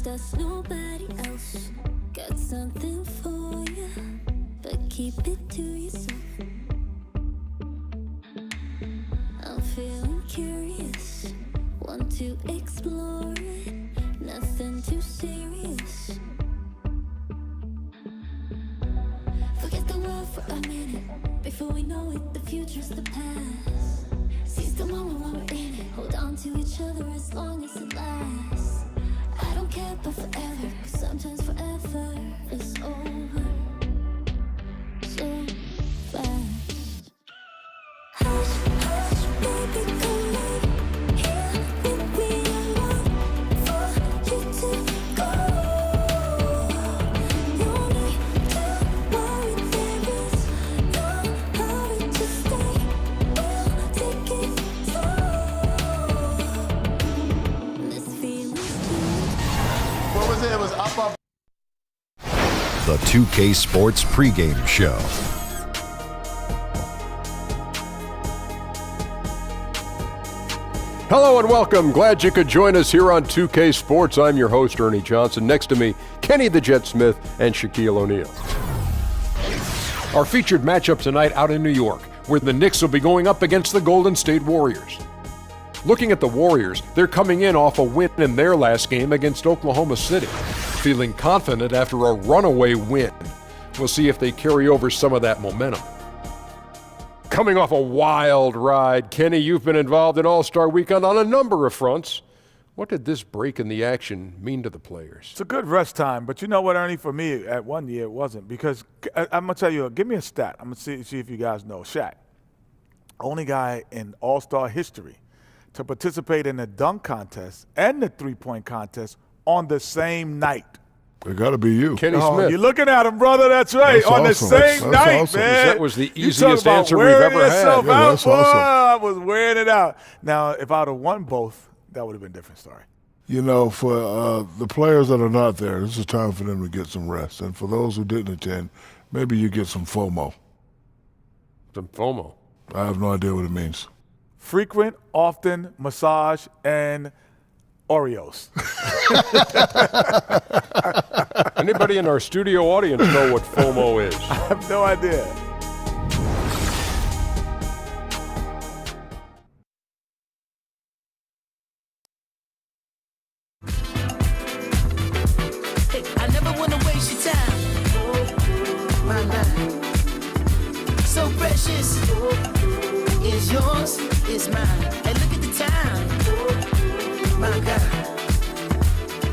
that's nobody else got something for you, but keep it to yourself. I'm feeling curious, want to explore it, nothing too serious. Forget the world for a minute, before we know it, the future's the past. Seize the moment while we're in it, hold on to each other as long as it lasts. I don't care about forever, 'cause sometimes forever is over so fast. Hush, hush, baby, come in here with me. I want for you to go. No need to worry, there is no hurry to stay. We'll take it slow. This feeling's good. What was it? It was up. The 2K Sports pregame show. Hello and welcome. Glad you could join us here on 2K Sports. I'm your host, Ernie Johnson. Next to me, Kenny the Jet Smith and Shaquille O'Neal. Our featured matchup tonight out in New York, where the Knicks will be going up against the Golden State Warriors. Looking at the Warriors, they're coming in off a win in their last game against Oklahoma City, feeling confident after a runaway win. We'll see if they carry over some of that momentum. Coming off a wild ride, Kenny, you've been involved in All-Star Weekend on a number of fronts. What did this break in the action mean to the players? It's a good rest time, but you know what, Ernie? For me, at 1 year, it wasn't, because I'm going to tell you, give me a stat. I'm going to see if you guys know. Shaq, only guy in All-Star history to participate in the dunk contest and the three-point contest on the same night. It got to be you. Kenny Smith. You're looking at him, brother. That's right. That's on awesome. the same That's night, awesome. man. That was the You easiest talk about answer we've wearing ever had. yourself Yeah, out, that's boy. awesome. I was wearing it out. Now, if I would have won both, that would have been a different story. You know, for the players that are not there, this is time for them to get some rest. And for those who didn't attend, maybe you get some FOMO. Some FOMO. I have no idea what it means. Frequent, often, massage, and Oreos. Anybody in our studio audience know what FOMO is? I have no idea. I never wanna waste your time. My mind, so precious. Is yours, is mine. Hey, look at the time. My God,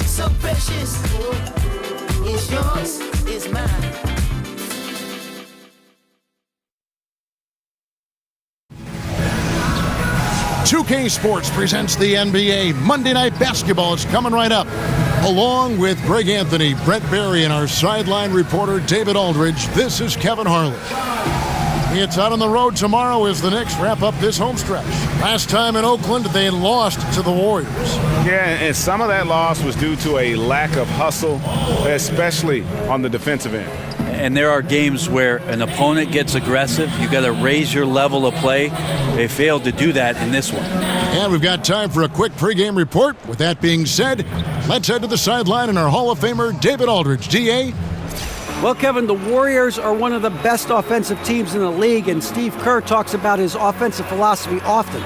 so precious. Is yours, is mine. 2K Sports presents the NBA. Monday Night Basketball is coming right up. Along with Greg Anthony, Brett Barry, and our sideline reporter David Aldridge, this is Kevin Harlan. It's out on the road tomorrow as the Knicks wrap up this home stretch. Last time in Oakland, they lost to the Warriors. Yeah, and some of that loss was due to a lack of hustle, especially on the defensive end. And there are games where an opponent gets aggressive. You got to raise your level of play. They failed to do that in this one. And we've got time for a quick pregame report. With that being said, let's head to the sideline and our Hall of Famer, David Aldridge. DA? Well, Kevin, the Warriors are one of the best offensive teams in the league, and Steve Kerr talks about his offensive philosophy often.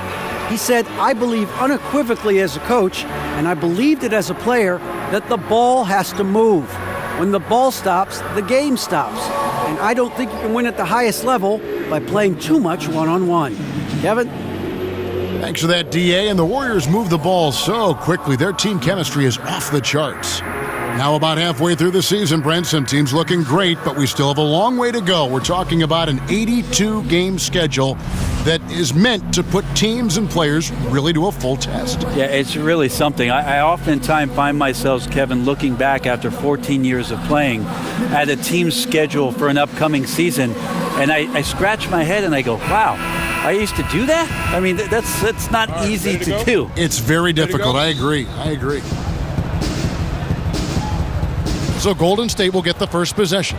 He said, I believe unequivocally as a coach, and I believed it as a player, that the ball has to move. When the ball stops, the game stops. And I don't think you can win at the highest level by playing too much one-on-one. Kevin? Thanks for that, DA. And the Warriors move the ball so quickly. Their team chemistry is off the charts. Now about halfway through the season, Brent, some teams looking great, but we still have a long way to go. We're talking about an 82-game schedule that is meant to put teams and players really to a full test. Yeah, it's really something. I oftentimes find myself, Kevin, looking back after 14 years of playing at a team schedule for an upcoming season, and I scratch my head and I go, wow, I used to do that? I mean, that's not easy to do. It's very difficult. I agree. So Golden State will get the first possession.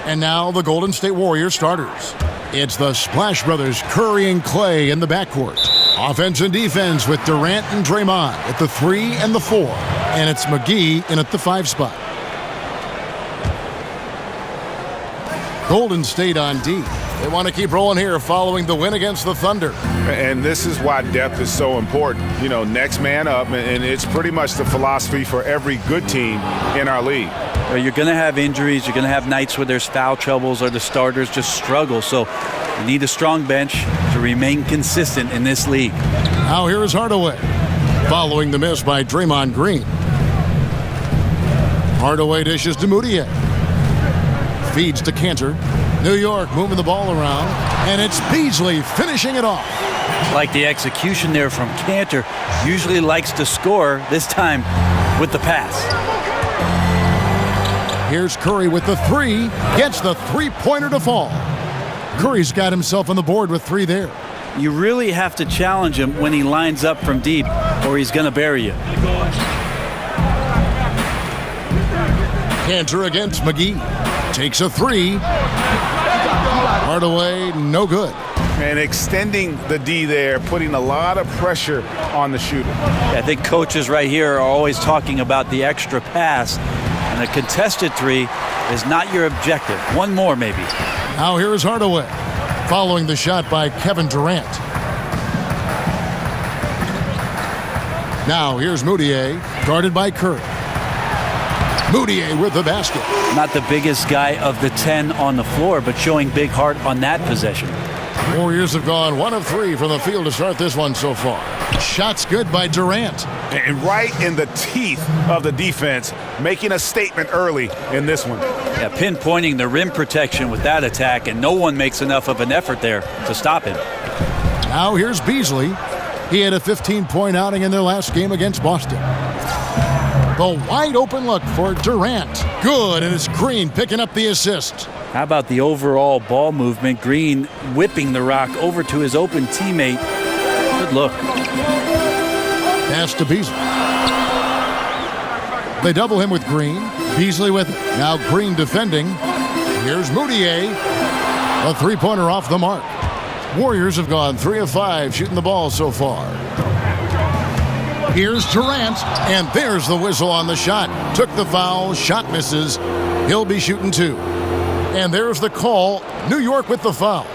And now the Golden State Warriors starters. It's the Splash Brothers, Curry and Clay in the backcourt. Offense and defense with Durant and Draymond at the 3 and the 4. And it's McGee in at the 5 spot. Golden State on D. They want to keep rolling here following the win against the Thunder. And this is why depth is so important. You know, next man up, and it's pretty much the philosophy for every good team in our league. You're going to have injuries. You're going to have nights where there's foul troubles or the starters just struggle. So you need a strong bench to remain consistent in this league. Now here is Hardaway, following the miss by Draymond Green. Hardaway dishes to Moutier. Feeds to Cantor. New York moving the ball around, and it's Beasley finishing it off. Like the execution there from Cantor. Usually likes to score, this time with the pass. Here's Curry with the 3, gets the 3-pointer to fall. Curry's got himself on the board with 3 there. You really have to challenge him when he lines up from deep, or he's going to bury you. Cantor against McGee. Takes a 3. Hardaway, no good. And extending the D there, putting a lot of pressure on the shooter. I think coaches right here are always talking about the extra pass, and a contested 3 is not your objective. One more, maybe. Now here is Hardaway, following the shot by Kevin Durant. Now here's Moutier, guarded by Curry. Moutier with the basket. Not the biggest guy of the 10 on the floor, but showing big heart on that possession. Warriors have gone 1 of 3 from the field to start this one so far. Shots good by Durant. And right in the teeth of the defense, making a statement early in this one. Yeah, pinpointing the rim protection with that attack, and no one makes enough of an effort there to stop him. Now here's Beasley. He had a 15-point outing in their last game against Boston. The wide open look for Durant. Good, and it's Green picking up the assist. How about the overall ball movement? Green whipping the rock over to his open teammate. Good look. Pass to Beasley. They double him with Green. Beasley with it. Now Green defending. Here's Moutier. A 3-pointer off the mark. Warriors have gone 3 of 5 shooting the ball so far. Here's Durant, and there's the whistle on the shot. Took the foul, shot misses. He'll be shooting 2. And there's the call. New York with the foul.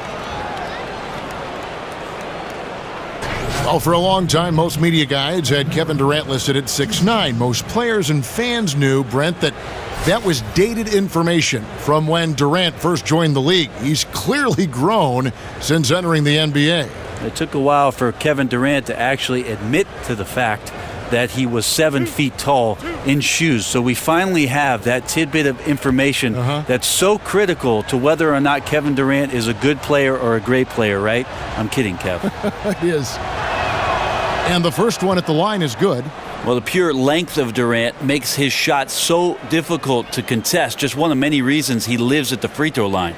Well, for a long time, most media guides had Kevin Durant listed at 6'9". Most players and fans knew, Brent, that was dated information from when Durant first joined the league. He's clearly grown since entering the NBA. It took a while for Kevin Durant to actually admit to the fact that he was 7 feet tall in shoes. So we finally have that tidbit of information that's so critical to whether or not Kevin Durant is a good player or a great player, right? I'm kidding, Kev. He is. And the first one at the line is good. Well, the pure length of Durant makes his shot so difficult to contest. Just one of many reasons he lives at the free throw line.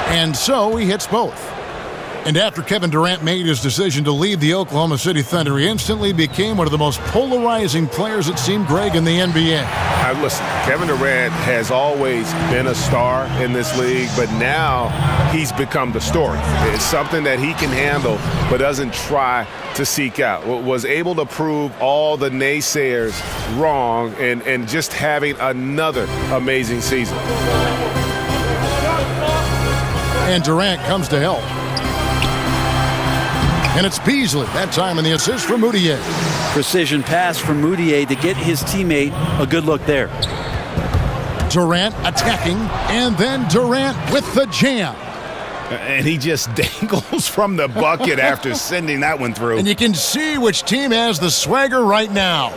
And so he hits both. And after Kevin Durant made his decision to leave the Oklahoma City Thunder, he instantly became one of the most polarizing players, it seemed, Greg, in the NBA. Listen, Kevin Durant has always been a star in this league, but now he's become the story. It's something that he can handle, but doesn't try to seek out. Was able to prove all the naysayers wrong and just having another amazing season. And Durant comes to help. And it's Beasley, that time in the assist for Moutier. Precision pass from Moutier to get his teammate a good look there. Durant attacking, and then Durant with the jam. And he just dangles from the bucket after sending that one through. And you can see which team has the swagger right now.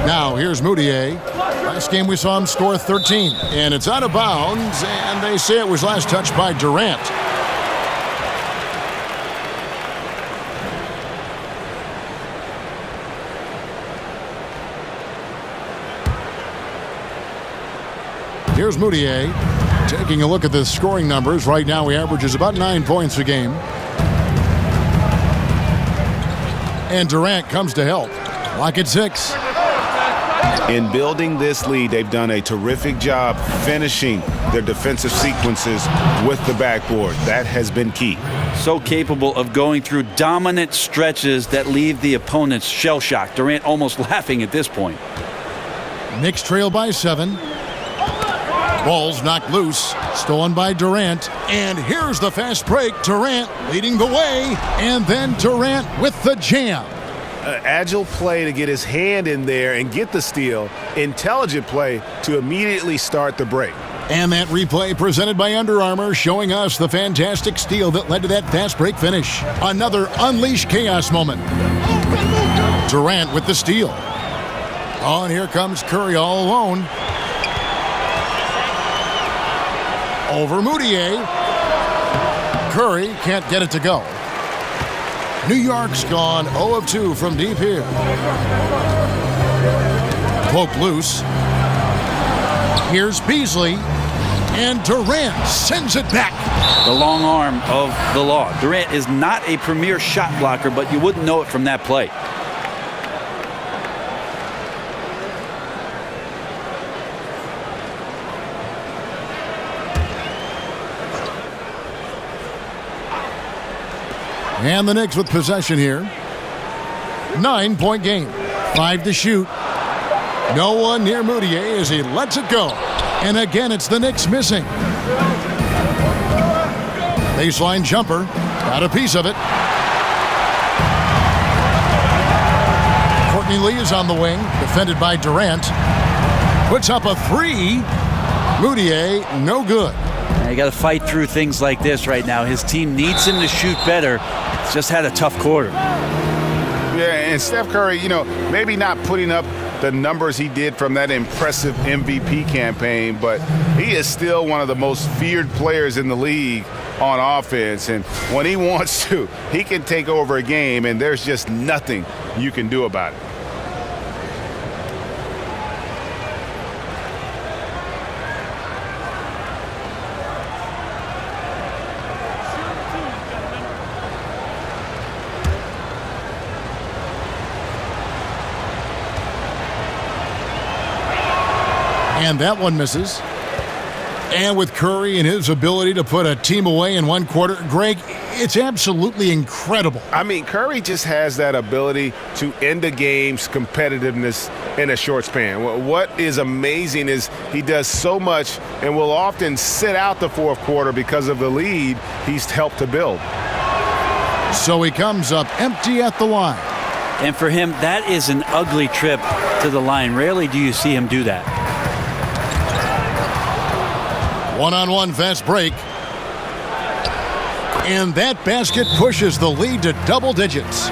Now, here's Moutier. Last game we saw him score 13. And it's out of bounds, and they say it was last touched by Durant. Here's Moutier taking a look at the scoring numbers. Right now he averages about 9 points a game. And Durant comes to help. Lock at 6. In building this lead, they've done a terrific job finishing their defensive sequences with the backboard. That has been key. So capable of going through dominant stretches that leave the opponents shell-shocked. Durant almost laughing at this point. Knicks trail by 7. Ball's knocked loose, stolen by Durant. And here's the fast break. Durant leading the way, and then Durant with the jam. Agile play to get his hand in there and get the steal. Intelligent play to immediately start the break. And that replay presented by Under Armour, showing us the fantastic steal that led to that fast break finish. Another unleash chaos moment. Durant with the steal. Oh, and here comes Curry all alone. Over Moutier. Curry can't get it to go. New York's gone 0 of 2 from deep here. Poke loose. Here's Beasley. And Durant sends it back. The long arm of the law. Durant is not a premier shot blocker, but you wouldn't know it from that play. And the Knicks with possession here. 9-point game. 5 to shoot. No one near Moutier as he lets it go. And again, it's the Knicks missing. Baseline jumper. Got a piece of it. Courtney Lee is on the wing. Defended by Durant. Puts up a 3. Moutier, no good. You got to fight through things like this right now. His team needs him to shoot better. He's just had a tough quarter. Yeah, and Steph Curry, maybe not putting up the numbers he did from that impressive MVP campaign, but he is still one of the most feared players in the league on offense. And when he wants to, he can take over a game, and there's just nothing you can do about it. And that one misses. And with Curry and his ability to put a team away in one quarter, Greg, it's absolutely incredible. I mean, Curry just has that ability to end a game's competitiveness in a short span. What is amazing is he does so much and will often sit out the fourth quarter because of the lead he's helped to build. So he comes up empty at the line. And for him, that is an ugly trip to the line. Rarely do you see him do that. One-on-one fast break. And that basket pushes the lead to double digits.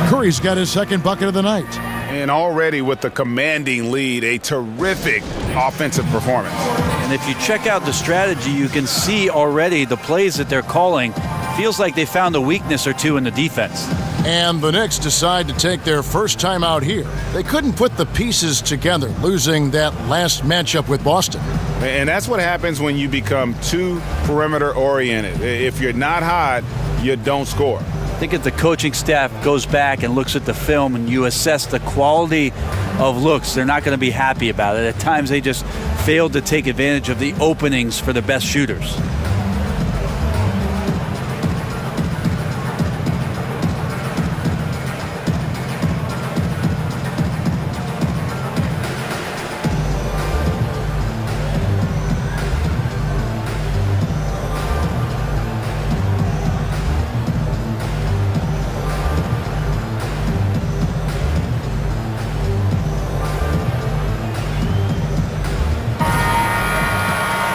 Curry's got his second bucket of the night. And already with the commanding lead, a terrific offensive performance. And if you check out the strategy, you can see already the plays that they're calling. Feels like they found a weakness or two in the defense. And the Knicks decide to take their first time out here. They couldn't put the pieces together, losing that last matchup with Boston. And that's what happens when you become too perimeter oriented. If you're not hot, you don't score. I think if the coaching staff goes back and looks at the film and you assess the quality of looks, they're not going to be happy about it. At times they just failed to take advantage of the openings for the best shooters.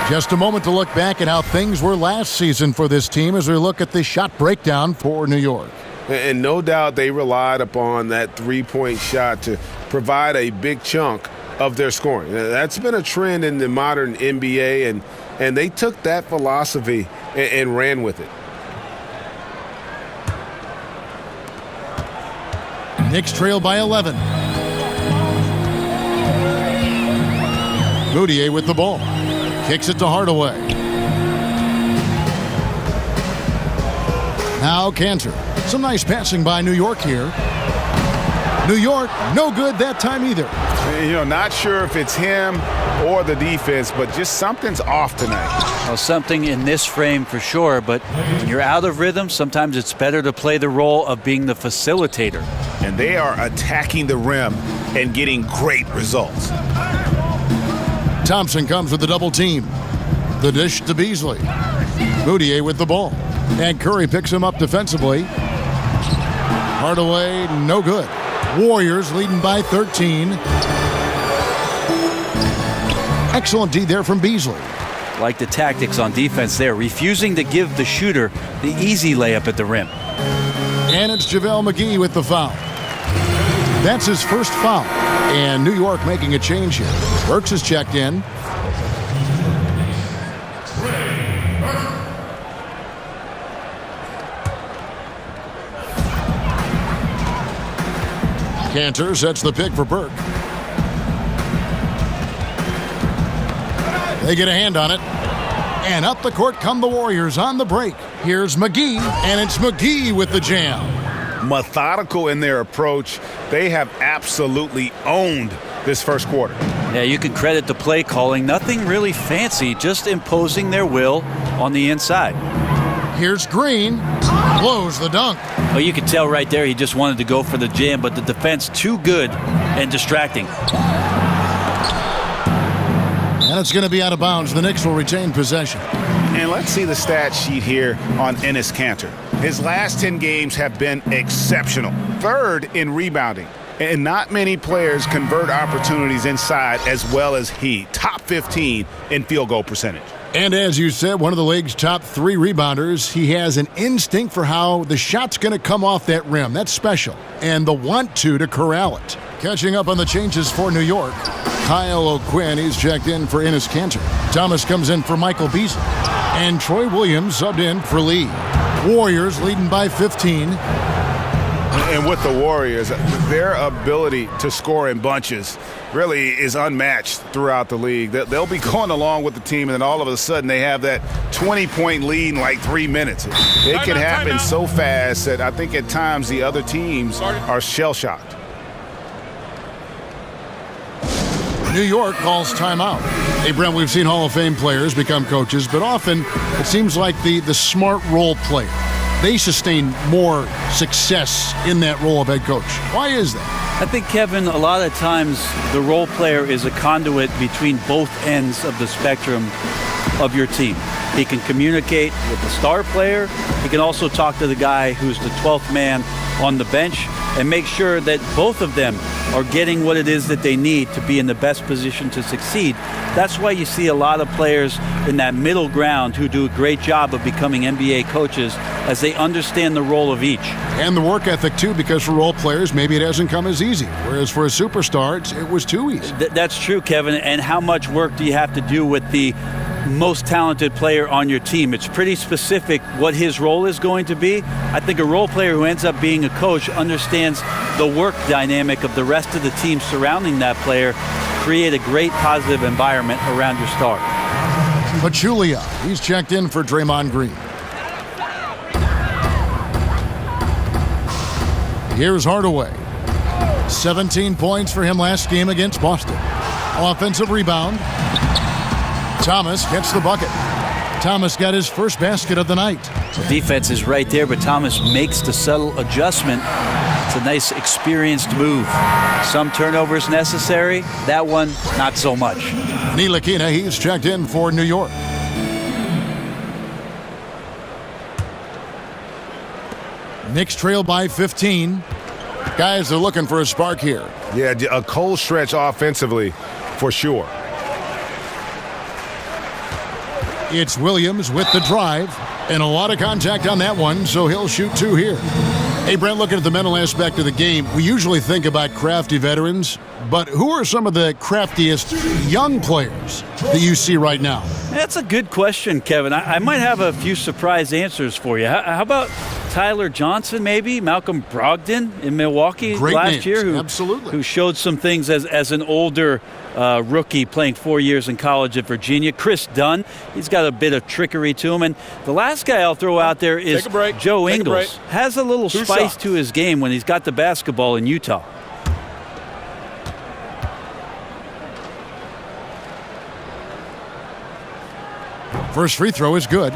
Just a moment to look back at how things were last season for this team as we look at the shot breakdown for New York. And no doubt they relied upon that three-point shot to provide a big chunk of their scoring. That's been a trend in the modern NBA, and they took that philosophy and ran with it. Knicks trail by 11. Moutier with the ball. Kicks it to Hardaway. Now Cantor. Some nice passing by New York here. New York, no good that time either. Not sure if it's him or the defense, but just something's off tonight. Well, something in this frame for sure, but when you're out of rhythm, sometimes it's better to play the role of being the facilitator. And they are attacking the rim and getting great results. Thompson comes with the double team. The dish to Beasley. Moutier with the ball. And Curry picks him up defensively. Hardaway, no good. Warriors leading by 13. Excellent D there from Beasley. Like the tactics on defense there, refusing to give the shooter the easy layup at the rim. And it's JaVale McGee with the foul. That's his first foul. And New York making a change here. Burks is checked in. Cantor sets the pick for Burke. They get a hand on it. And up the court come the Warriors on the break. Here's McGee, and it's McGee with the jam. Methodical in their approach. They have absolutely owned this first quarter. Yeah, you can credit the play calling. Nothing really fancy, just imposing their will on the inside. Here's Green. Blows the dunk. Well, you could tell right there he just wanted to go for the jam, but the defense too good and distracting. And it's going to be out of bounds. The Knicks will retain possession. And let's see the stat sheet here on Enes Kanter. His last 10 games have been exceptional. Third in rebounding. And not many players convert opportunities inside as well as he. Top 15 in field goal percentage. And as you said, one of the league's top 3 rebounders. He has an instinct for how the shot's going to come off that rim. That's special. And the want to corral it. Catching up on the changes for New York. Kyle O'Quinn, he's checked in for Enes Kanter. Thomas comes in for Michael Beasley. And Troy Williams subbed in for Lee. Warriors leading by 15. And with the Warriors, their ability to score in bunches really is unmatched throughout the league. They'll be going along with the team, and then all of a sudden they have that 20-point lead in like 3 minutes. It can happen so fast that I think at times the other teams are shell-shocked. New York calls timeout. Hey, Brent, we've seen Hall of Fame players become coaches, but often it seems like the smart role player, they sustain more success in that role of head coach. Why is that? I think, Kevin, a lot of times the role player is a conduit between both ends of the spectrum of your team. He can communicate with the star player. He can also talk to the guy who's the 12th man on the bench and make sure that both of them are getting what it is that they need to be in the best position to succeed. That's why you see a lot of players in that middle ground who do a great job of becoming NBA coaches as they understand the role of each. And the work ethic, too, because for role players, maybe it hasn't come as easy. Whereas for a superstar, it was too easy. That's true, Kevin. And how much work do you have to do with the most talented player on your team? It's pretty specific what his role is going to be. I think a role player who ends up being a coach understands the work dynamic of the rest of the team surrounding that player, create a great positive environment around your star. Pachulia, he's checked in for Draymond Green. Here's Hardaway. 17 points for him last game against Boston. Offensive rebound. Thomas gets the bucket. Thomas got his first basket of the night. The defense is right there, but Thomas makes the subtle adjustment. It's a nice, experienced move. Some turnovers necessary. That one, not so much. Ntilikina, he's checked in for New York. Knicks trail by 15. Guys are looking for a spark here. Yeah, a cold stretch offensively for sure. It's Williams with the drive, and a lot of contact on that one, so he'll shoot 2 here. Hey, Brent, looking at the mental aspect of the game, we usually think about crafty veterans, but who are some of the craftiest young players that you see right now? That's a good question, Kevin. I might have a few surprise answers for you. How about Tyler Johnson, maybe? Malcolm Brogdon in Milwaukee last year, who showed some things as an older rookie playing 4 years in college at Virginia. Chris Dunn, he's got a bit of trickery to him. And the last guy I'll throw out there is Joe Ingles. Has a little spice to his game when he's got the basketball in Utah. First free throw is good.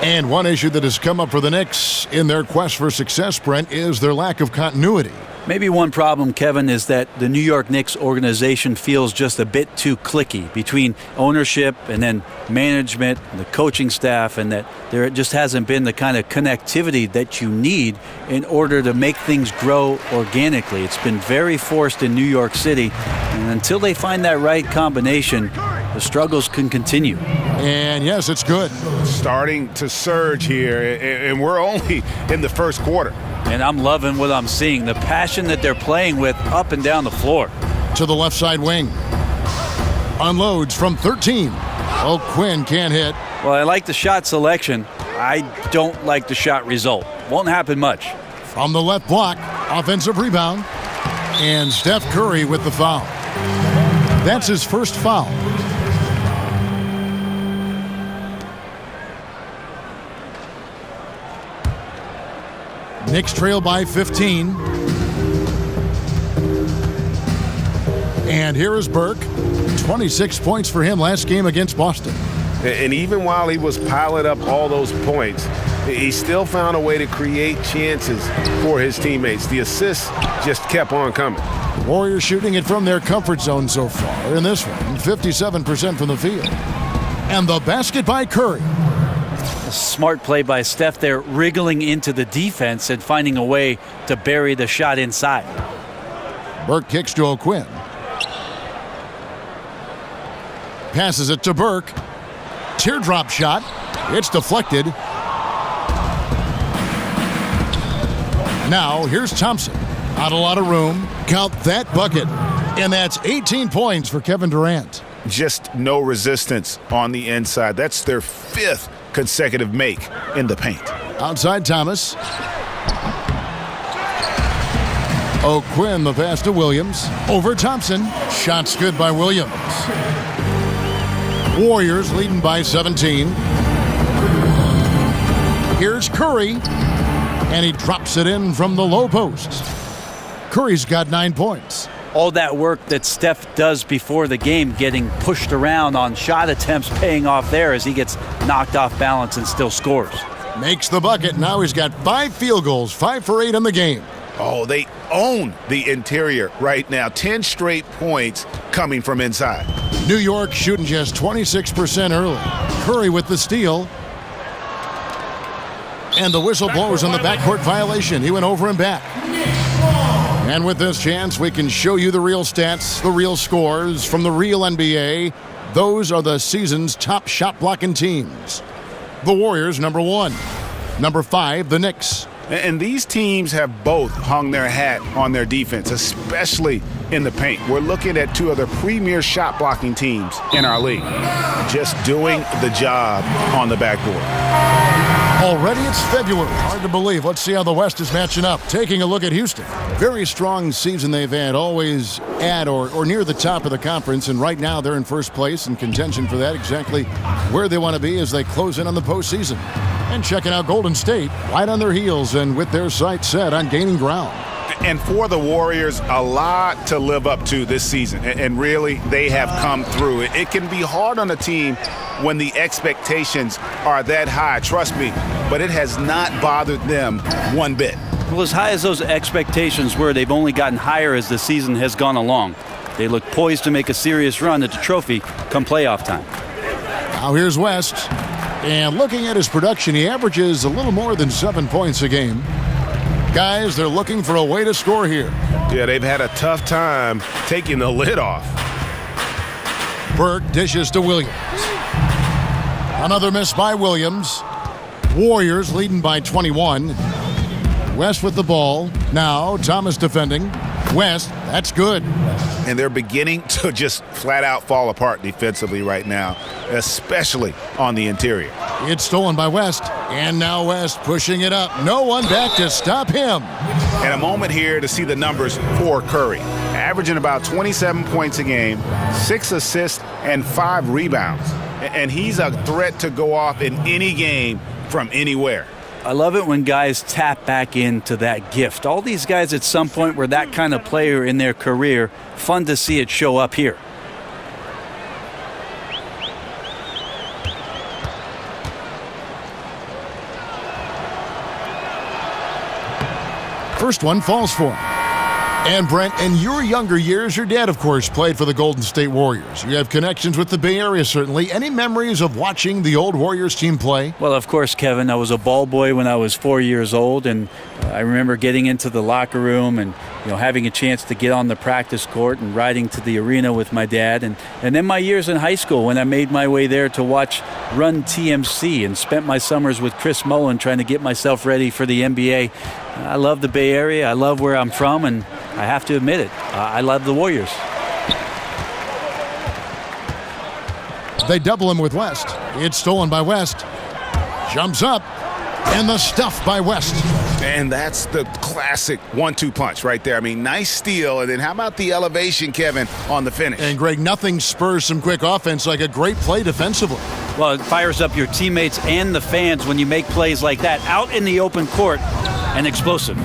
And one issue that has come up for the Knicks in their quest for success, Brent, is their lack of continuity. Maybe one problem, Kevin, is that the New York Knicks organization feels just a bit too cliquey between ownership and then management and the coaching staff, and that there just hasn't been the kind of connectivity that you need in order to make things grow organically. It's been very forced in New York City, and until they find that right combination, the struggles can continue. And yes, it's good. Starting to surge here, and we're only in the first quarter. And I'm loving what I'm seeing, the passion that they're playing with up and down the floor. To the left side wing. Unloads from 13. Oh, Quinn can't hit. Well, I like the shot selection. I don't like the shot result. Won't happen much. From the left block, offensive rebound. And Steph Curry with the foul. That's his first foul. Knicks trail by 15. And here is Burke. 26 points for him last game against Boston. And even while he was piling up all those points, he still found a way to create chances for his teammates. The assists just kept on coming. Warriors shooting it from their comfort zone so far in this one, 57% from the field. And the basket by Curry. A smart play by Steph there, wriggling into the defense and finding a way to bury the shot inside. Burke kicks to O'Quinn. Passes it to Burke. Teardrop shot. It's deflected. Now here's Thompson. Not a lot of room. Count that bucket. And that's 18 points for Kevin Durant. Just no resistance on the inside. That's their 5th consecutive make in the paint. Outside Thomas. O'Quinn the pass to Williams. Over Thompson. Shots good by Williams. Warriors leading by 17. Here's Curry. And he drops it in from the low post. Curry's got 9 points. All that work that Steph does before the game, getting pushed around on shot attempts, paying off there as he gets knocked off balance and still scores. Makes the bucket. Now he's got 5 field goals, 5 for 8 in the game. Oh, they own the interior right now. 10 straight points coming from inside. New York shooting just 26% early. Curry with the steal. And the whistle blows on the backcourt violation. He went over and back. And with this chance, we can show you the real stats, the real scores from the real NBA. Those are the season's top shot-blocking teams. The Warriors, number 1. Number 5, the Knicks. And these teams have both hung their hat on their defense, especially in the paint. We're looking at 2 of the premier shot-blocking teams in our league, just doing the job on the backboard. Already it's February. Hard to believe. Let's see how the West is matching up. Taking a look at Houston. Very strong season they've had, always at or near the top of the conference, and right now they're in first place in contention for that, exactly where they want to be as they close in on the postseason. And checking out Golden State, right on their heels and with their sights set on gaining ground. And for the Warriors, a lot to live up to this season. And really, they have come through. It can be hard on a team when the expectations are that high, trust me, but it has not bothered them one bit. Well, as high as those expectations were, they've only gotten higher as the season has gone along. They look poised to make a serious run at the trophy come playoff time. Now here's West. And looking at his production, he averages a little more than 7 points a game. Guys, they're looking for a way to score here. Yeah, they've had a tough time taking the lid off. Burke dishes to Williams. Another miss by Williams. Warriors leading by 21. West with the ball. Now Thomas defending. West, that's good. And they're beginning to just flat out fall apart defensively right now, especially on the interior. It's stolen by West. And now West pushing it up. No one back to stop him. And a moment here to see the numbers for Curry. Averaging about 27 points a game, 6 assists, and 5 rebounds. And he's a threat to go off in any game from anywhere. I love it when guys tap back into that gift. All these guys at some point were that kind of player in their career. Fun to see it show up here. First one falls for him. And Brent, in your younger years, your dad, of course, played for the Golden State Warriors. You have connections with the Bay Area, certainly. Any memories of watching the old Warriors team play? Well, of course, Kevin. I was a ball boy when I was 4 years old, and I remember getting into the locker room and having a chance to get on the practice court and riding to the arena with my dad. And then my years in high school when I made my way there to watch Run TMC and spent my summers with Chris Mullin trying to get myself ready for the NBA. I love the Bay Area. I love where I'm from, and I have to admit it, I love the Warriors. They double him with West. It's stolen by West. Jumps up, and the stuff by West. And that's the classic 1-2 punch right there. I mean, nice steal, and then how about the elevation, Kevin, on the finish? And, Greg, nothing spurs some quick offense like a great play defensively. Well, it fires up your teammates and the fans when you make plays like that out in the open court and explosive.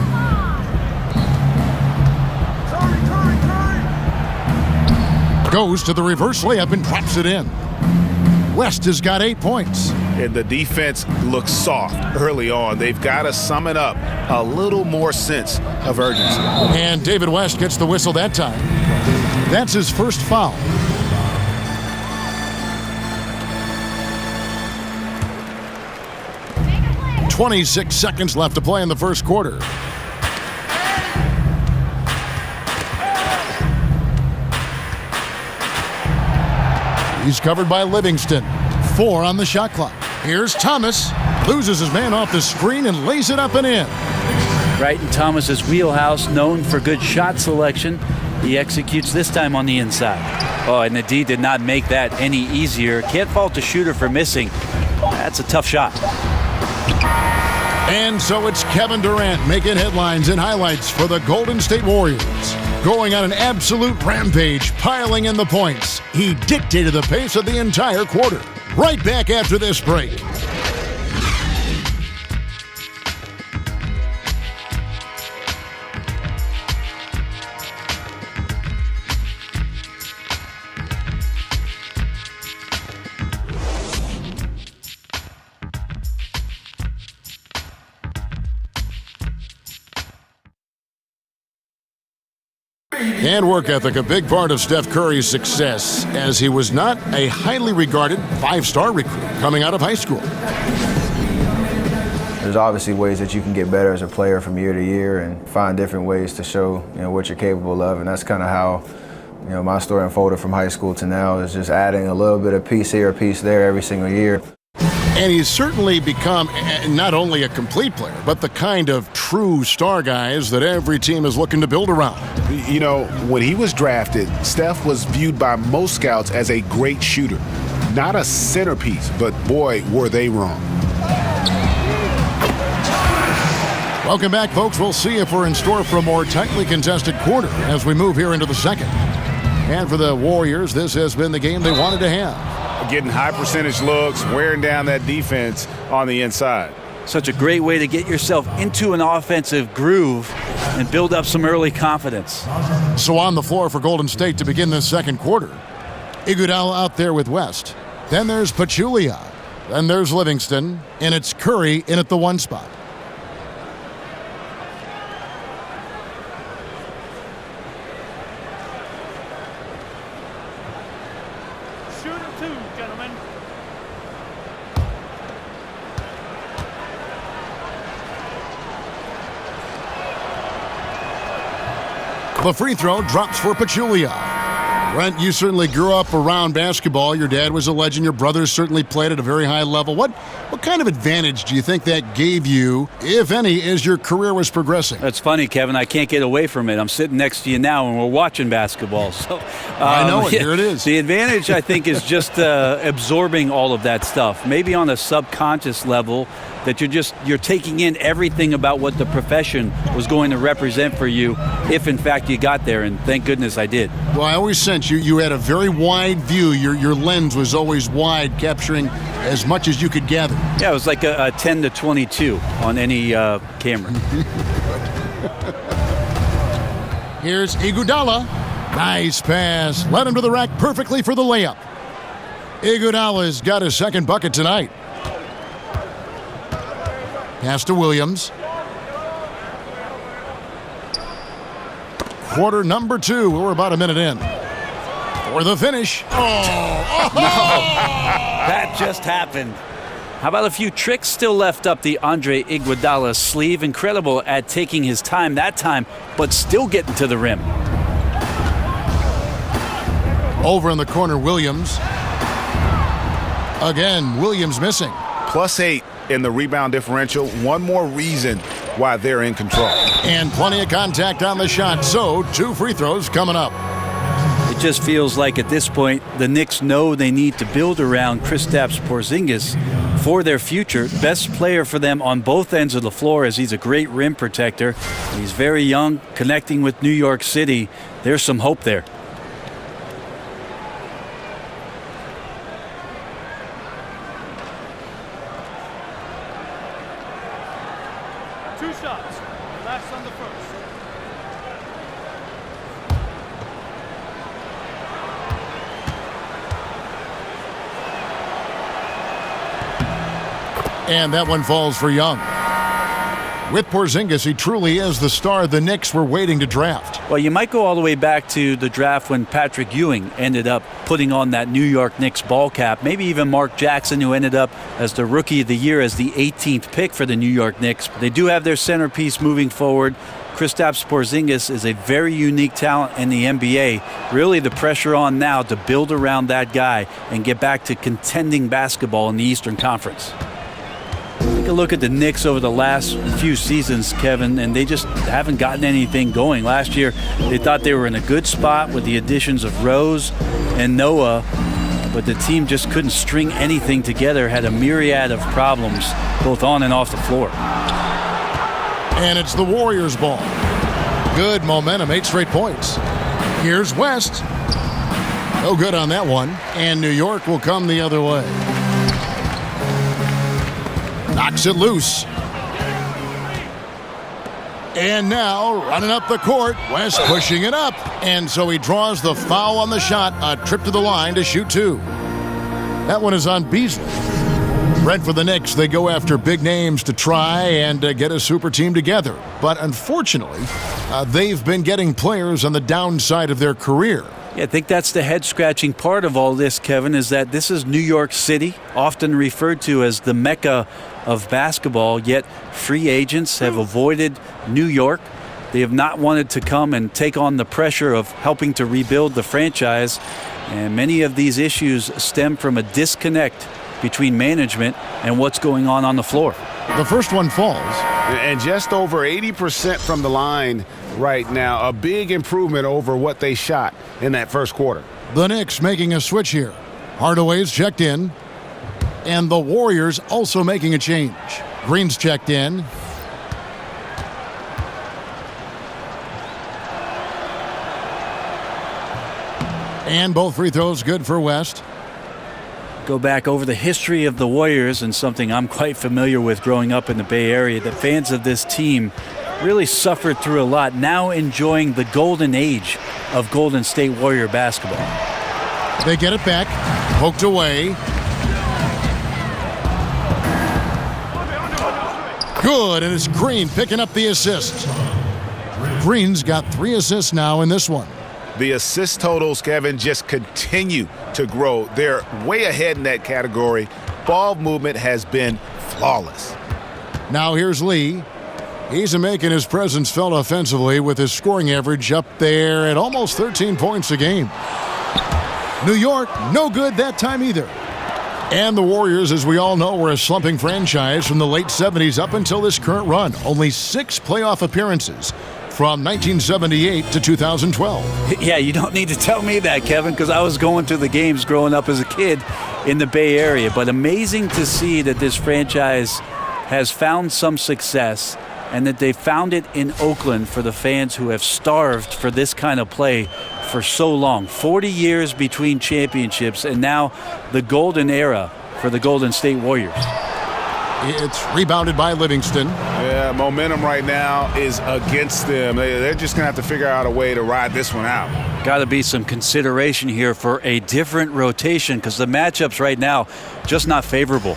Goes to the reverse layup and drops it in. West has got 8 points. And the defense looks soft early on. They've got to sum it up a little more sense of urgency. And David West gets the whistle that time. That's his first foul. .26 seconds left to play in the first quarter. He's covered by Livingston. 4 on the shot clock. Here's Thomas. Loses his man off the screen and lays it up and in. Right in Thomas's wheelhouse, known for good shot selection. He executes this time on the inside. Oh, and the D did not make that any easier. Can't fault the shooter for missing. That's a tough shot. And so it's Kevin Durant making headlines and highlights for the Golden State Warriors. Going on an absolute rampage, piling in the points. He dictated the pace of the entire quarter. Right back after this break. And work ethic, a big part of Steph Curry's success, as he was not a highly regarded 5-star recruit coming out of high school. There's obviously ways that you can get better as a player from year to year and find different ways to show what you're capable of, and that's kind of how my story unfolded from high school to now, is just adding a little bit of piece here, a piece there every single year. And he's certainly become not only a complete player, but the kind of true star guys that every team is looking to build around. When he was drafted, Steph was viewed by most scouts as a great shooter. Not a centerpiece, but boy, were they wrong. Welcome back, folks. We'll see if we're in store for a more tightly contested quarter as we move here into the second. And for the Warriors, this has been the game they wanted to have. Getting high percentage looks, wearing down that defense on the inside. Such a great way to get yourself into an offensive groove and build up some early confidence. So on the floor for Golden State to begin this second quarter. Iguodala out there with West. Then there's Pachulia. Then there's Livingston. And it's Curry in at the 1 spot. The free throw drops for Pachulia. Brent, you certainly grew up around basketball. Your dad was a legend. Your brothers certainly played at a very high level. What kind of advantage do you think that gave you, if any, as your career was progressing? That's funny, Kevin. I can't get away from it. I'm sitting next to you now, and we're watching basketball. So I know it. Here it is. The advantage, I think, is just absorbing all of that stuff. Maybe on a subconscious level, that you're taking in everything about what the profession was going to represent for you, if in fact you got there, and thank goodness I did. Well, I always sense you had a very wide view. Your lens was always wide, capturing as much as you could gather. Yeah, it was like a 10 to 22 on any camera. Here's Iguodala. Nice pass. Led him to the rack perfectly for the layup. Iguodala's got his second bucket tonight. Pass to Williams. quarter number 2. We're about a minute in. For the finish. That just happened. How about a few tricks still left up the Andre Iguodala's sleeve? Incredible at taking his time that time, but still getting to the rim. Over in the corner, Williams. Again, Williams missing. +8 in the rebound differential. One more reason why they're in control. And plenty of contact on the shot, so 2 free throws coming up. It just feels like at this point the Knicks know they need to build around Kristaps Porzingis for their future. Best player for them on both ends of the floor, as he's a great rim protector. He's very young, connecting with New York City. There's some hope there. And that one falls for Young. With Porzingis, he truly is the star the Knicks were waiting to draft. Well, you might go all the way back to the draft when Patrick Ewing ended up putting on that New York Knicks ball cap. Maybe even Mark Jackson, who ended up as the Rookie of the Year as the 18th pick for the New York Knicks. They do have their centerpiece moving forward. Kristaps Porzingis is a very unique talent in the NBA. Really the pressure on now to build around that guy and get back to contending basketball in the Eastern Conference. Take a look at the Knicks over the last few seasons, Kevin, and they just haven't gotten anything going. Last year, they thought they were in a good spot with the additions of Rose and Noah, but the team just couldn't string anything together, had a myriad of problems, both on and off the floor. And it's the Warriors' ball. Good momentum, 8 straight points. Here's West. No good on that one, and New York will come the other way. Knocks it loose. And now, running up the court, West pushing it up. And so he draws the foul on the shot, a trip to the line to shoot 2. That one is on Beasley. Red for the Knicks, they go after big names to try and get a super team together. But unfortunately, they've been getting players on the downside of their career. Yeah, I think that's the head-scratching part of all this, Kevin, is that this is New York City, often referred to as the Mecca of basketball, yet free agents have avoided New York. They have not wanted to come and take on the pressure of helping to rebuild the franchise, and many of these issues stem from a disconnect between management and what's going on the floor. The first one falls. And just over 80% from the line right now. A big improvement over what they shot in that first quarter. The Knicks making a switch here. Hardaway's checked in. And the Warriors also making a change. Green's checked in. And both free throws good for West. Go back over the history of the Warriors, and something I'm quite familiar with growing up in the Bay Area. The fans of this team really suffered through a lot, now enjoying the golden age of Golden State Warrior basketball. They get it back, poked away. Good, and it's Green picking up the assist. Green's got 3 assists now in this one. The assist totals, Kevin, just continue to grow. They're way ahead in that category. Ball movement has been flawless. Now here's Lee. He's making his presence felt offensively with his scoring average up there at almost 13 points a game. New York, no good that time either. And the Warriors, as we all know, were a slumping franchise from the late 70s up until this current run. Only 6 playoff appearances from 1978 to 2012. Yeah, you don't need to tell me that, Kevin, because I was going to the games growing up as a kid in the Bay Area. But amazing to see that this franchise has found some success and that they found it in Oakland for the fans who have starved for this kind of play for so long. 40 years between championships, and now the golden era for the Golden State Warriors. It's rebounded by Livingston. Yeah, momentum right now is against them. They're just going to have to figure out a way to ride this one out. Got to be some consideration here for a different rotation, because the matchups right now just not favorable.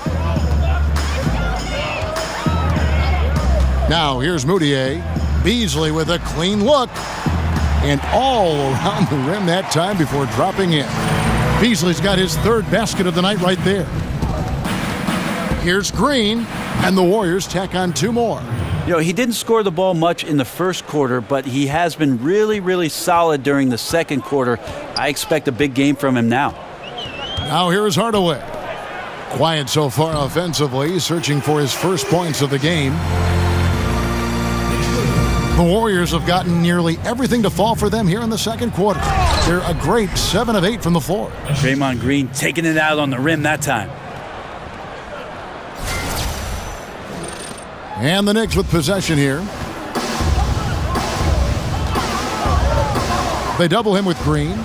Now here's Moutier. Beasley with a clean look. and all around the rim that time before dropping in. Beasley's got his third basket of the night right there. Here's Green, and the Warriors tack on 2 more. You know, he didn't score the ball much in the first quarter, but he has been really, really solid during the second quarter. I expect a big game from him now. Now here's Hardaway. Quiet so far offensively, searching for his first points of the game. The Warriors have gotten nearly everything to fall for them here in the second quarter. They're a great 7 of 8 from the floor. Draymond Green taking it out on the rim that time. And the Knicks with possession here. They double him with Green.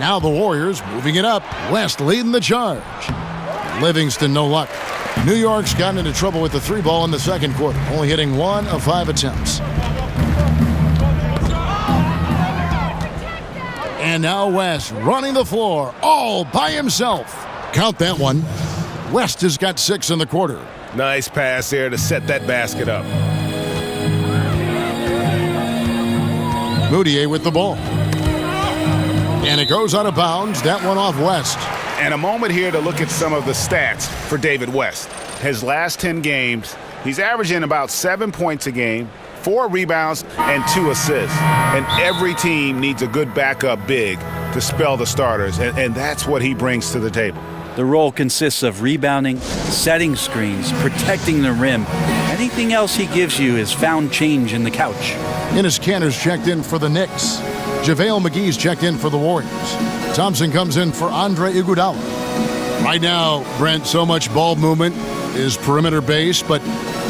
Now the Warriors moving it up. West leading the charge. Livingston no luck. New York's gotten into trouble with the 3 ball in the second quarter, only hitting 1 of 5 attempts. And now West running the floor all by himself. Count that one. West has got 6 in the quarter. Nice pass there to set that basket up. Moutier with the ball. And it goes out of bounds. That one off West. And a moment here to look at some of the stats for David West. His last 10 games, he's averaging about 7 points a game, 4 rebounds, and 2 assists. And every team needs a good backup big to spell the starters, and that's what he brings to the table. The role consists of rebounding, setting screens, protecting the rim. Anything else he gives you is found change in the couch. Enes Kanter's checked in for the Knicks. JaVale McGee's checked in for the Warriors. Thompson comes in for Andre Iguodala. Right now, Brent, so much ball movement is perimeter based, but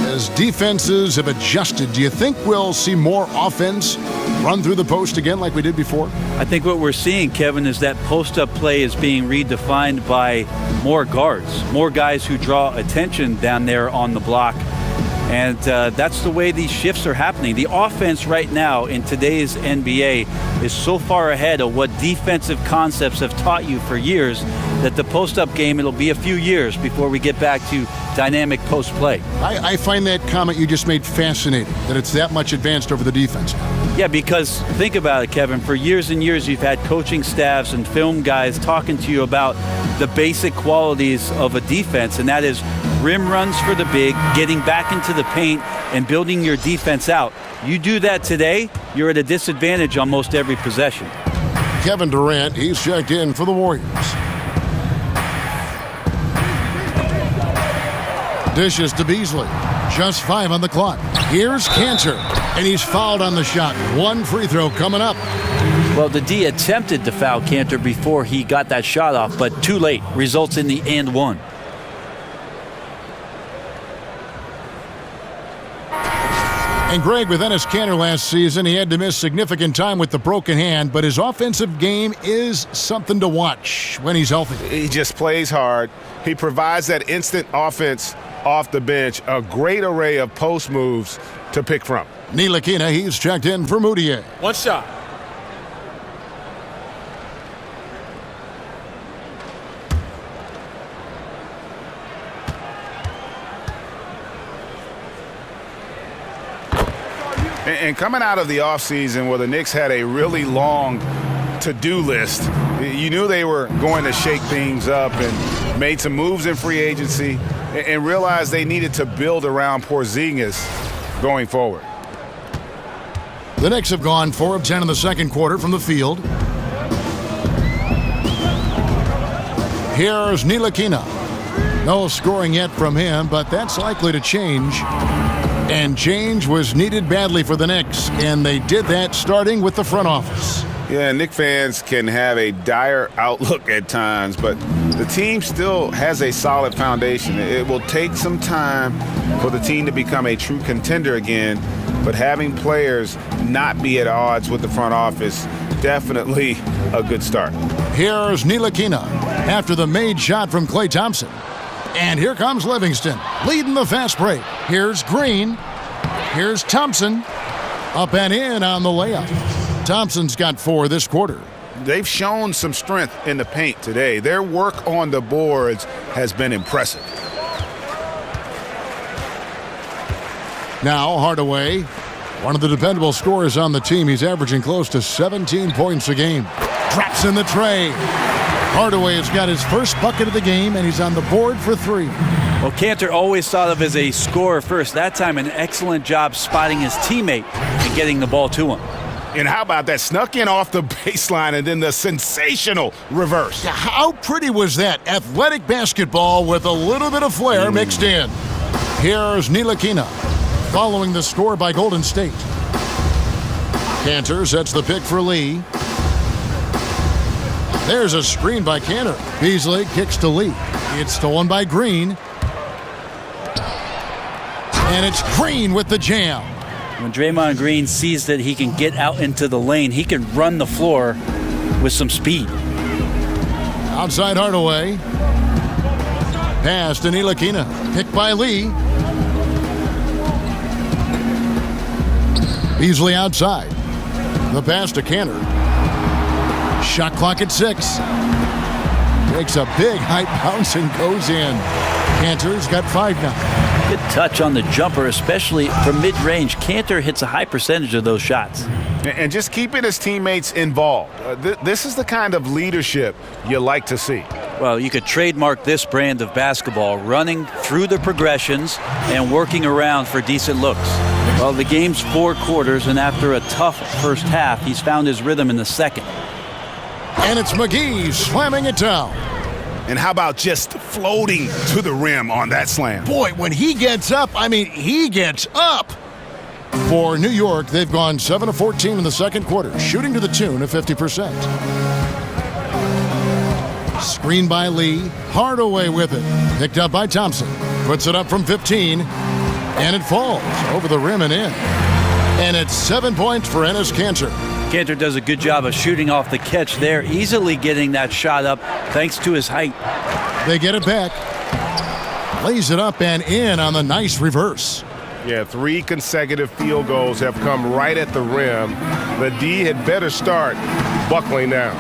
as defenses have adjusted, do you think we'll see more offense run through the post again like we did before? I think what we're seeing, Kevin, is that post-up play is being redefined by more guards, more guys who draw attention down there on the block. And that's the way these shifts are happening. The offense right now in today's NBA is so far ahead of what defensive concepts have taught you for years that the post-up game, it'll be a few years before we get back to dynamic post-play. I find that comment you just made fascinating, that it's that much advanced over the defense. Yeah, because think about it, Kevin. For years and years, you've had coaching staffs and film guys talking to you about the basic qualities of a defense, and that is rim runs for the big, getting back into the paint, and building your defense out. You do that today, you're at a disadvantage on most every possession. Kevin Durant, he's checked in for the Warriors. Dishes to Beasley. Just 5 on the clock. Here's Kanter, and he's fouled on the shot. 1 free throw coming up. Well, the D attempted to foul Kanter before he got that shot off, but too late. Results in the and 1. And Greg, with Enes Kanter last season, he had to miss significant time with the broken hand, but his offensive game is something to watch when he's healthy. He just plays hard. He provides that instant offense off the bench, a great array of post moves to pick from. Ntilikina, he's checked in for Moutier. 1 shot. And coming out of the offseason where the Knicks had a really long to-do list, you knew they were going to shake things up and made some moves in free agency and realized they needed to build around Porzingis going forward. The Knicks have gone 4 of 10 in the second quarter from the field. Here's Ntilikina. No scoring yet from him, but that's likely to change. And change was needed badly for the Knicks, and they did that starting with the front office. Yeah, Knicks fans can have a dire outlook at times, but the team still has a solid foundation. It will take some time for the team to become a true contender again, but having players not be at odds with the front office, definitely a good start. Here's Ntilikina after the made shot from Klay Thompson. And here comes Livingston, leading the fast break. Here's Green. Here's Thompson. Up and in on the layup. Thompson's got 4 this quarter. They've shown some strength in the paint today. Their work on the boards has been impressive. Now Hardaway One of the dependable scorers on the team. He's averaging close to 17 points a game. Drops in the tray. Hardaway has got his first bucket of the game, and he's on the board for 3. Well, Cantor always thought of as a scorer first. That time, an excellent job spotting his teammate and getting the ball to him. And how about that? Snuck in off the baseline and then the sensational reverse. Yeah, how pretty was that? Athletic basketball with a little bit of flair mixed in. Here's Ntilikina following the score by Golden State. Cantor sets the pick for Lee. There's a screen by Cantor. Beasley kicks to Lee. It's stolen by Green. And it's Green with the jam. When Draymond Green sees that he can get out into the lane, he can run the floor with some speed. Outside Hardaway. Pass to Ntilikina. Picked by Lee. Beasley outside. The pass to Cantor. Shot clock at 6. Makes a big high bounce and goes in. Cantor's got 5 now. Good touch on the jumper, especially from mid-range. Cantor hits a high percentage of those shots. And just keeping his teammates involved. This is the kind of leadership you like to see. Well, you could trademark this brand of basketball, running through the progressions and working around for decent looks. Well, the game's 4 quarters, and after a tough first half, he's found his rhythm in the second. And it's McGee slamming it down. And how about just floating to the rim on that slam? Boy, when he gets up, he gets up. For New York, they've gone 7 of 14 in the second quarter, shooting to the tune of 50%. Screen by Lee. Hardaway with it. Picked up by Thompson. Puts it up from 15. And it falls over the rim and in. And it's 7 points for Enes Kanter. Cantor does a good job of shooting off the catch there, easily getting that shot up thanks to his height. They get it back. Lays it up and in on the nice reverse. Yeah, 3 consecutive field goals have come right at the rim. The D had better start buckling down.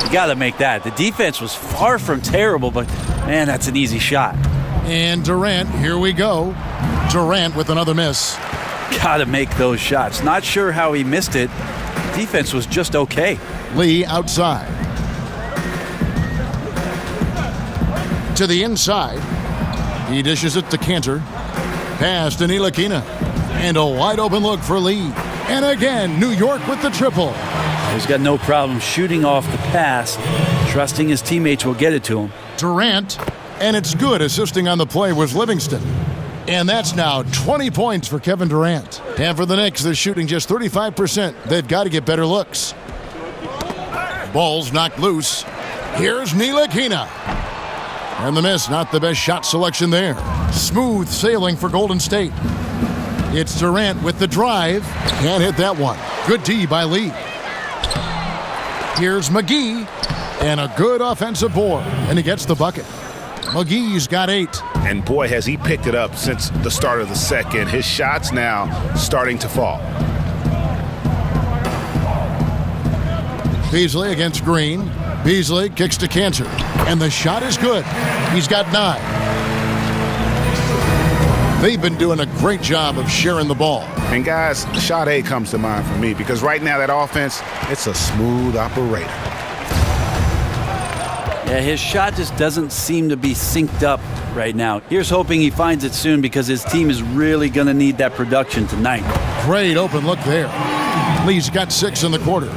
You got to make that. The defense was far from terrible, but man, that's an easy shot. And Durant, here we go. Durant with another miss. Got to make those shots. Not sure how he missed it. Defense was just okay. Lee outside. To the inside. He dishes it to Cantor. Pass to Ntilikina. And a wide open look for Lee. And again, New York with the triple. He's got no problem shooting off the pass, trusting his teammates will get it to him. Durant. And it's good. Assisting on the play was Livingston. And that's now 20 points for Kevin Durant. And for the Knicks, they're shooting just 35%. They've got to get better looks. Ball's knocked loose. Here's Ntilikina. And the miss, not the best shot selection there. Smooth sailing for Golden State. It's Durant with the drive. Can't hit that one. Good D by Lee. Here's McGee. And a good offensive board. And he gets the bucket. McGee's got 8. And boy, has he picked it up since the start of the second. His shots now starting to fall. Beasley against Green. Beasley kicks to Cantor. And the shot is good. He's got 9. They've been doing a great job of sharing the ball. And guys, shot A comes to mind for me because right now that offense, it's a smooth operator. Yeah, his shot just doesn't seem to be synced up right now. Here's hoping he finds it soon because his team is really going to need that production tonight. Great open look there. Lee's got 6 in the quarter.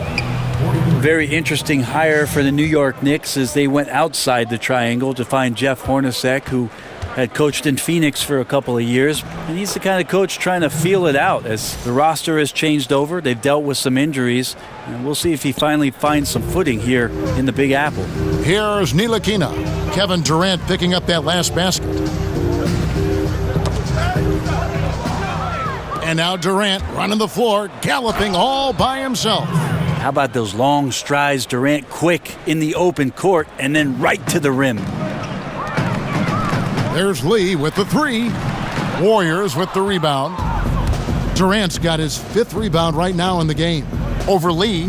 Very interesting hire for the New York Knicks as they went outside the triangle to find Jeff Hornacek, who had coached in Phoenix for a couple of years. And he's the kind of coach trying to feel it out as the roster has changed over. They've dealt with some injuries. And we'll see if he finally finds some footing here in the Big Apple. Here's Ntilikina. Kevin Durant picking up that last basket. And now Durant running the floor, galloping all by himself. How about those long strides, Durant quick in the open court and then right to the rim. There's Lee with the 3. Warriors with the rebound. Durant's got his 5th rebound right now in the game. Over Lee.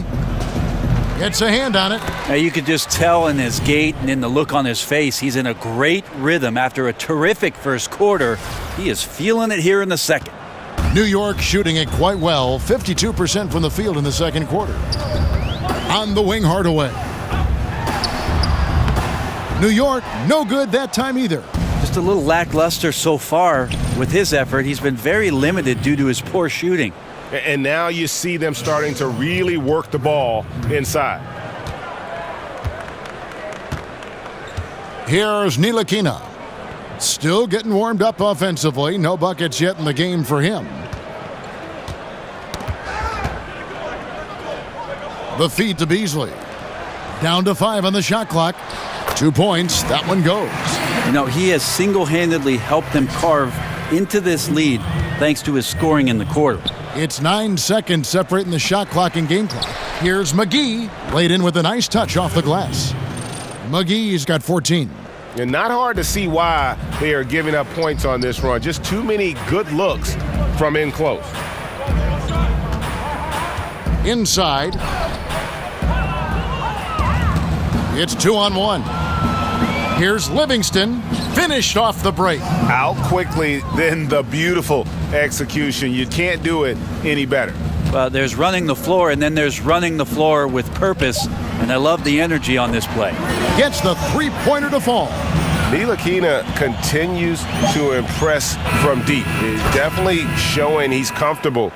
Gets a hand on it. Now you could just tell in his gait and in the look on his face, he's in a great rhythm after a terrific first quarter. He is feeling it here in the second. New York shooting it quite well, 52% from the field in the second quarter. On the wing, Hardaway. New York, no good that time either. Just a little lackluster so far with his effort. He's been very limited due to his poor shooting. And now you see them starting to really work the ball inside. Here's Ntilikina. Still getting warmed up offensively. No buckets yet in the game for him. The feed to Beasley. Down to 5 on the shot clock. 2 points. That one goes. You know, he has single-handedly helped them carve into this lead thanks to his scoring in the quarter. It's 9 seconds separating the shot clock and game clock. Here's McGee. Laid in with a nice touch off the glass. McGee's got 14. And not hard to see why they are giving up points on this run. Just too many good looks from in close. Inside. It's 2-on-1. Here's Livingston. Finished off the break. Out quickly, then the beautiful execution. You can't do it any better. Well, there's running the floor, and then there's running the floor with purpose. And I love the energy on this play. Gets the three-pointer to fall. Ntilikina continues to impress from deep. He's definitely showing he's comfortable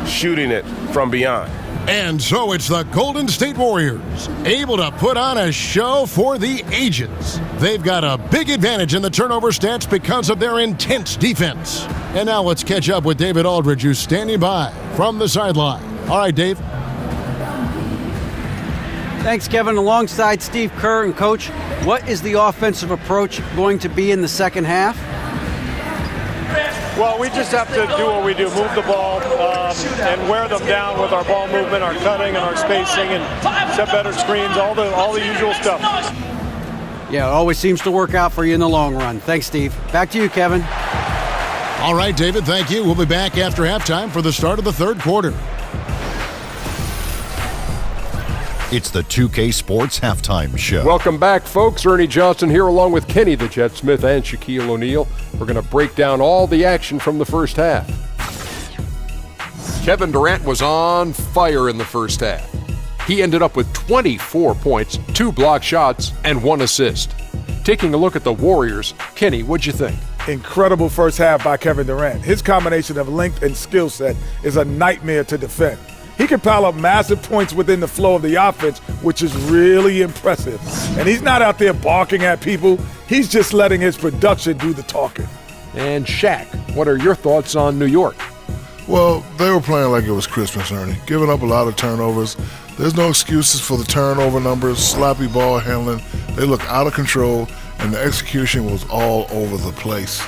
shooting it from beyond. And so it's the Golden State Warriors, able to put on a show for the ages. They've got a big advantage in the turnover stats because of their intense defense. And now let's catch up with David Aldridge, who's standing by from the sideline. All right, Dave. Thanks, Kevin. Alongside Steve Kerr and Coach, what is the offensive approach going to be in the second half? Well, we just have to do what we do, move the ball and wear them down with our ball movement, our cutting, and our spacing, and set better screens, all the usual stuff. Yeah, it always seems to work out for you in the long run. Thanks, Steve. Back to you, Kevin. All right, David, thank you. We'll be back after halftime for the start of the third quarter. It's the 2K Sports Halftime Show. Welcome back, folks. Ernie Johnson here along with Kenny the Jet Smith and Shaquille O'Neal. We're going to break down all the action from the first half. Kevin Durant was on fire in the first half. He ended up with 24 points, 2 block shots, and 1 assist. Taking a look at the Warriors, Kenny, what'd you think? Incredible first half by Kevin Durant. His combination of length and skill set is a nightmare to defend. He can pile up massive points within the flow of the offense, which is really impressive. And he's not out there barking at people. He's just letting his production do the talking. And Shaq, what are your thoughts on New York? Well, they were playing like it was Christmas, Ernie, giving up a lot of turnovers. There's no excuses for the turnover numbers, sloppy ball handling. They look out of control, and the execution was all over the place.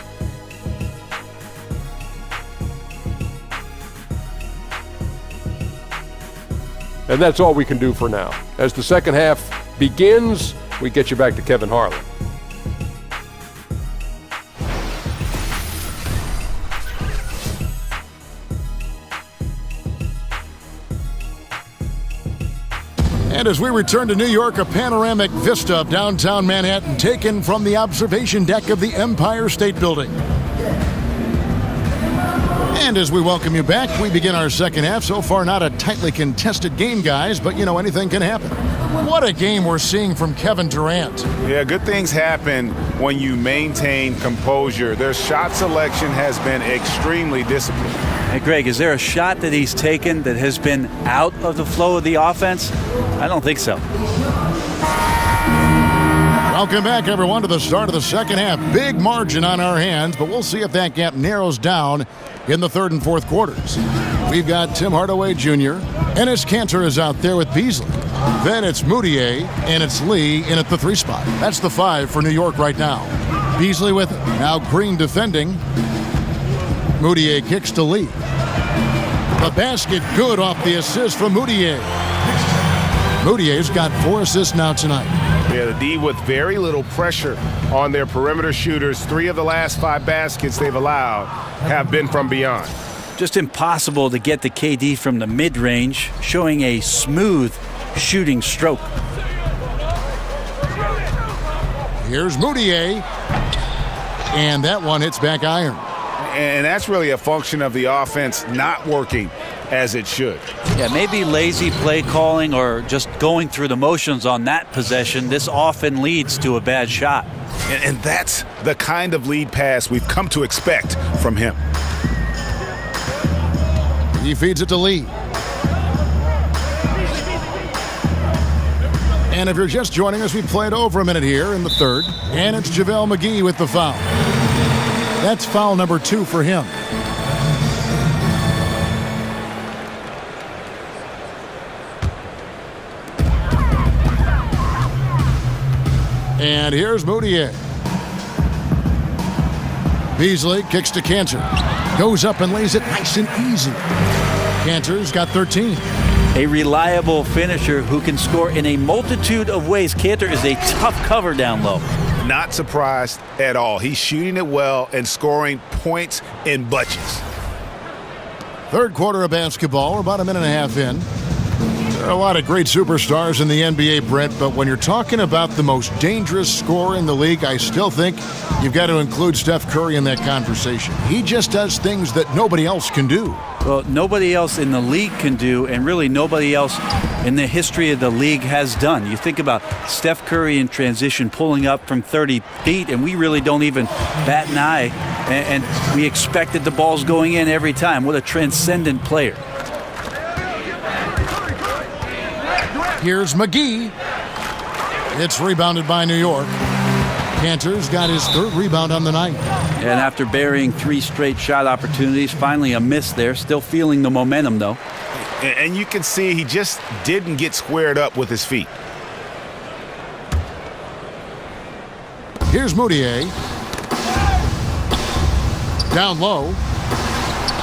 And that's all we can do for now. As the second half begins, we get you back to Kevin Harlan. And as we return to New York, a panoramic vista of downtown Manhattan taken from the observation deck of the Empire State Building. And as we welcome you back, we begin our second half. So far, not a tightly contested game, guys, but, you know, anything can happen. What a game we're seeing from Kevin Durant. Yeah, good things happen when you maintain composure. Their shot selection has been extremely disciplined. Hey, Greg, is there a shot that he's taken that has been out of the flow of the offense? I don't think so. Welcome back, everyone, to the start of the second half. Big margin on our hands, but we'll see if that gap narrows down in the third and fourth quarters. We've got Tim Hardaway Jr. Enes Kanter is out there with Beasley. Then it's Moutier, and it's Lee in at the 3 spot. That's the 5 for New York right now. Beasley with it. Now Green defending. Moutier kicks to Lee. The basket good off the assist from Moutier. Moutier's got 4 assists now tonight. Yeah, the D with very little pressure on their perimeter shooters. 3 of the last 5 baskets they've allowed have been from beyond. Just impossible to get the KD from the mid-range, showing a smooth shooting stroke. Here's Moutier. And that one hits back iron. And that's really a function of the offense not working as it should. Yeah, maybe lazy play calling or just going through the motions on that possession. This often leads to a bad shot. And that's the kind of lead pass we've come to expect from him. He feeds it to Lee. And if you're just joining us, we played over a minute here in the third. And it's JaVale McGee with the foul. That's foul number 2 for him. And here's Moutier. Beasley kicks to Cantor. Goes up and lays it nice and easy. Cantor's got 13. A reliable finisher who can score in a multitude of ways. Cantor is a tough cover down low. Not surprised at all. He's shooting it well and scoring points in bunches. Third quarter of basketball. We're about a minute and a half in. There are a lot of great superstars in the NBA, Brett, but when you're talking about the most dangerous scorer in the league, I still think you've got to include Steph Curry in that conversation. He just does things that nobody else can do. Well, nobody else in the league can do, and really nobody else in the history of the league has done. You think about Steph Curry in transition pulling up from 30 feet, and we really don't even bat an eye, and we expected the balls going in every time. What a transcendent player. Here's McGee. It's rebounded by New York. Cantor's got his 3rd rebound on the night. And after burying 3 straight shot opportunities, finally a miss there. Still feeling the momentum, though. And you can see he just didn't get squared up with his feet. Here's Moutier. Down low.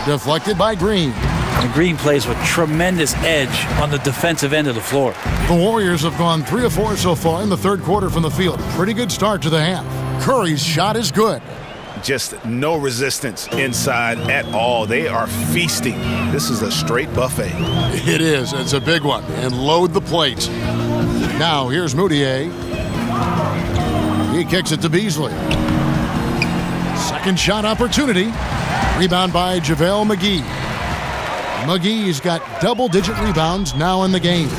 Deflected by Green. And Green plays with tremendous edge on the defensive end of the floor. The Warriors have gone 3 of 4 so far in the third quarter from the field. Pretty good start to the half. Curry's shot is good. Just no resistance inside at all. They are feasting. This is a straight buffet. It is. It's a big one. And load the plate. Now here's Moutier. He kicks it to Beasley. Second shot opportunity. Rebound by JaVale McGee. McGee's got double-digit rebounds now in the game.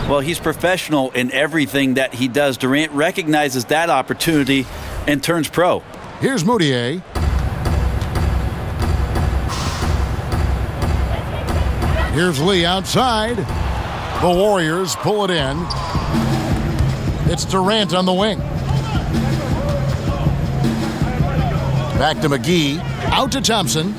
Well, he's professional in everything that he does. Durant recognizes that opportunity and turns pro. Here's Moutier. Here's Lee outside. The Warriors pull it in. It's Durant on the wing. Back to McGee. Out to Thompson.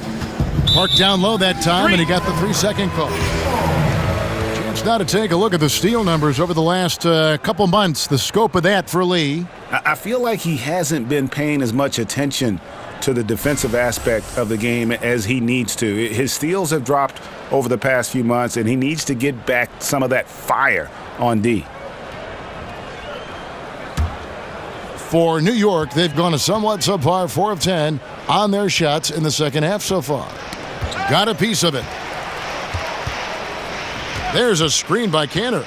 Marked down low that time, and he got the 3-second call. Chance now to take a look at the steal numbers over the last couple months. The scope of that for Lee. I feel like he hasn't been paying as much attention to the defensive aspect of the game as he needs to. His steals have dropped over the past few months, and he needs to get back some of that fire on D. For New York, they've gone a somewhat subpar 4 of 10 on their shots in the second half so far. Got a piece of it. There's a screen by Cantor.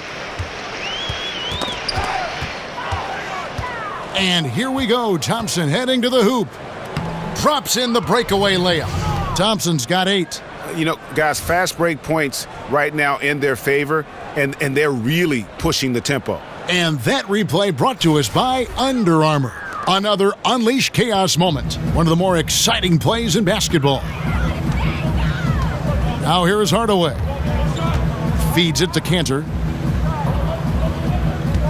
And here we go. Thompson heading to the hoop. Drops in the breakaway layup. Thompson's got 8. You know, guys, fast break points right now in their favor, and they're really pushing the tempo. And that replay brought to us by Under Armour. Another Unleash Chaos moment. One of the more exciting plays in basketball. Now here is Hardaway. Feeds it to Cantor.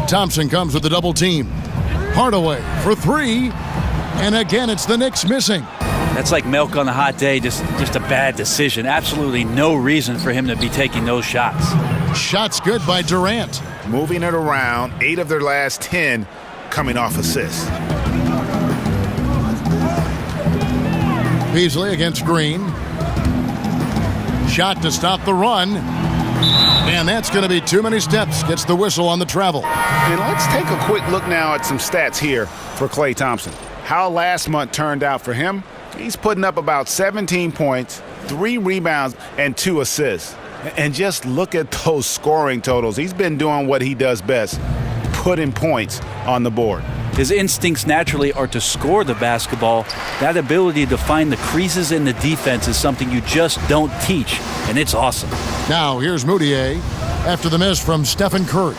Thompson comes with a double team. Hardaway for 3. And again, it's the Knicks missing. That's like milk on a hot day, just a bad decision. Absolutely no reason for him to be taking those shots. Shots good by Durant. Moving it around, 8 of their last 10 coming off assists. Beasley against Green. Shot to stop the run. And that's going to be too many steps. Gets the whistle on the travel. And let's take a quick look now at some stats here for Klay Thompson. How last month turned out for him? He's putting up about 17 points, 3 rebounds, and 2 assists. And just look at those scoring totals. He's been doing what he does best, putting points on the board. His instincts naturally are to score the basketball. That ability to find the creases in the defense is something you just don't teach, and it's awesome. Now here's Moutier after the miss from Stephen Curry.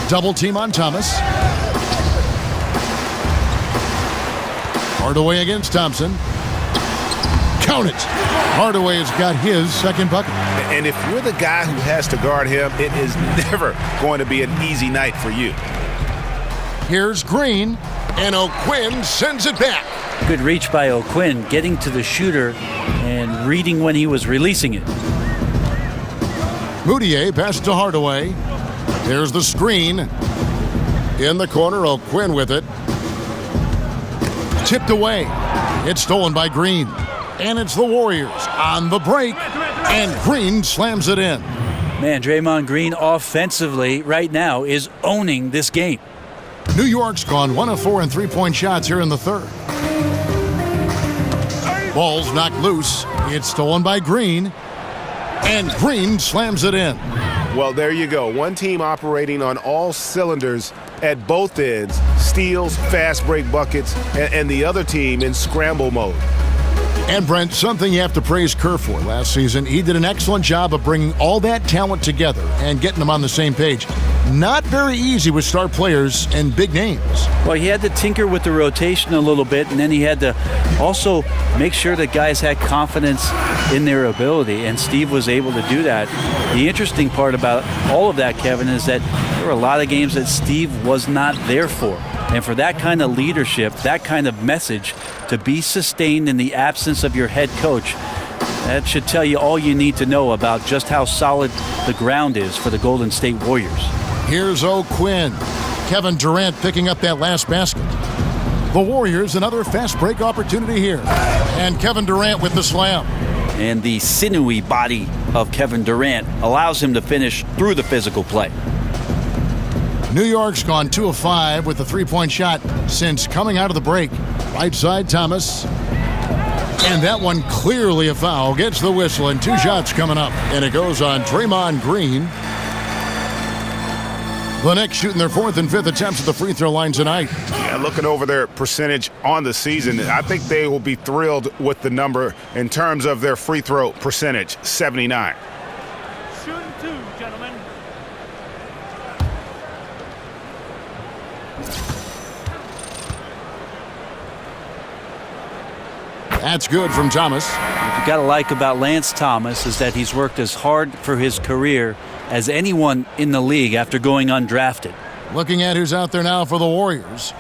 Double team on Thomas. Hardaway against Thompson. Count it. Hardaway's got his second bucket. And if you're the guy who has to guard him, it is never going to be an easy night for you. Here's Green, and O'Quinn sends it back. Good reach by O'Quinn, getting to the shooter and reading when he was releasing it. Moutier passes to Hardaway. There's the screen. In the corner, O'Quinn with it. Tipped away. It's stolen by Green. And it's the Warriors on the break. And Green slams it in. Man, Draymond Green offensively right now is owning this game. New York's gone 1 of 4 in three-point shots here in the third. Ball's knocked loose. It's stolen by Green. And Green slams it in. Well, there you go. One team operating on all cylinders at both ends. Steals, fast break buckets, and the other team in scramble mode. And Brent, something you have to praise Kerr for last season. He did an excellent job of bringing all that talent together and getting them on the same page. Not very easy with star players and big names. Well, he had to tinker with the rotation a little bit, and then he had to also make sure that guys had confidence in their ability, and Steve was able to do that. The interesting part about all of that, Kevin, is that there were a lot of games that Steve was not there for. And for that kind of leadership, that kind of message to be sustained in the absence of your head coach, that should tell you all you need to know about just how solid the ground is for the Golden State Warriors. Here's O'Quinn. Kevin Durant picking up that last basket. The Warriors, another fast break opportunity here. And Kevin Durant with the slam. And the sinewy body of Kevin Durant allows him to finish through the physical play. New York's gone 2 of 5 with the three-point shot since coming out of the break. Right side, Thomas. And that one clearly a foul. Gets the whistle, and 2 shots coming up. And it goes on Draymond Green. The Knicks shooting their 4th and 5th attempts at the free throw line tonight. Yeah, looking over their percentage on the season, I think they will be thrilled with the number in terms of their free throw percentage, 79. Shooting 2, gentlemen. That's good from Thomas. What you got to like about Lance Thomas is that he's worked as hard for his career as anyone in the league after going undrafted. Looking at who's out there now for the Warriors.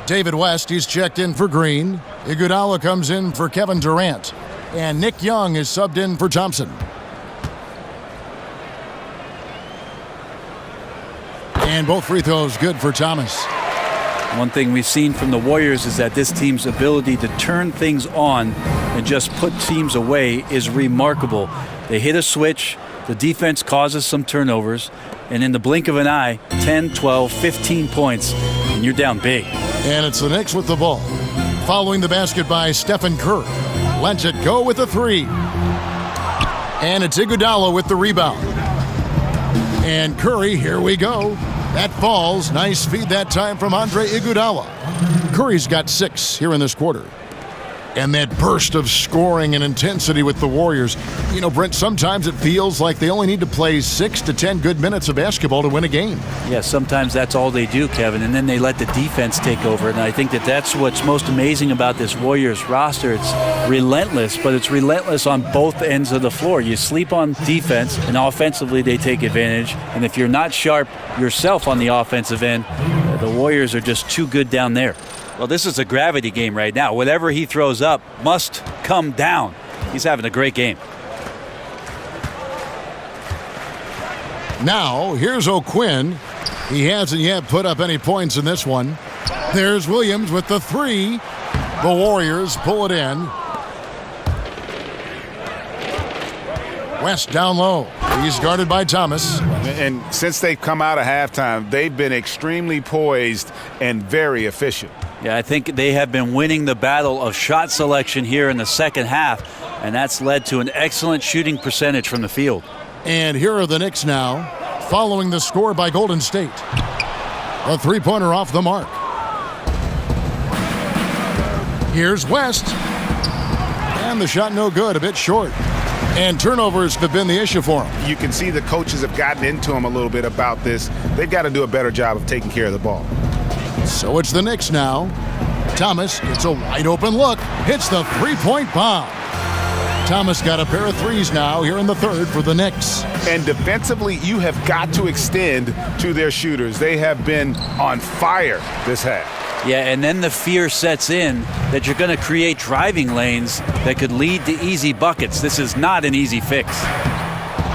David West, he's checked in for Green. Iguodala comes in for Kevin Durant. And Nick Young is subbed in for Thompson. And both free throws good for Thomas. One thing we've seen from the Warriors is that this team's ability to turn things on and just put teams away is remarkable. They hit a switch, the defense causes some turnovers, and in the blink of an eye, 10, 12, 15 points, and you're down big. And it's the Knicks with the ball. Following the basket by Stephen Curry. Lets it go with the 3. And it's Iguodala with the rebound. And Curry, here we go. That falls. Nice feed that time from Andre Iguodala. Curry's got 6 here in this quarter. And that burst of scoring and intensity with the Warriors. You know, Brent, sometimes it feels like they only need to play 6 to 10 good minutes of basketball to win a game. Yeah, sometimes that's all they do, Kevin, and then they let the defense take over. And I think that that's what's most amazing about this Warriors roster. It's relentless, but it's relentless on both ends of the floor. You sleep on defense, and offensively they take advantage. And if you're not sharp yourself on the offensive end, the Warriors are just too good down there. Well, this is a gravity game right now. Whatever he throws up must come down. He's having a great game. Now, here's O'Quinn. He hasn't yet put up any points in this one. There's Williams with the 3. The Warriors pull it in. West down low. He's guarded by Thomas. And since they've come out of halftime, they've been extremely poised and very efficient. Yeah, I think they have been winning the battle of shot selection here in the second half, and that's led to an excellent shooting percentage from the field. And here are the Knicks now, following the score by Golden State. A 3-pointer off the mark. Here's West. And the shot no good, a bit short. And turnovers have been the issue for him. You can see the coaches have gotten into him a little bit about this. They've got to do a better job of taking care of the ball. So it's the Knicks now. Thomas gets a wide open look, hits the three-point bomb. Thomas got a pair of threes now here in the third for the Knicks. And defensively, you have got to extend to their shooters. They have been on fire this half. Yeah, and then the fear sets in that you're going to create driving lanes that could lead to easy buckets. This is not an easy fix.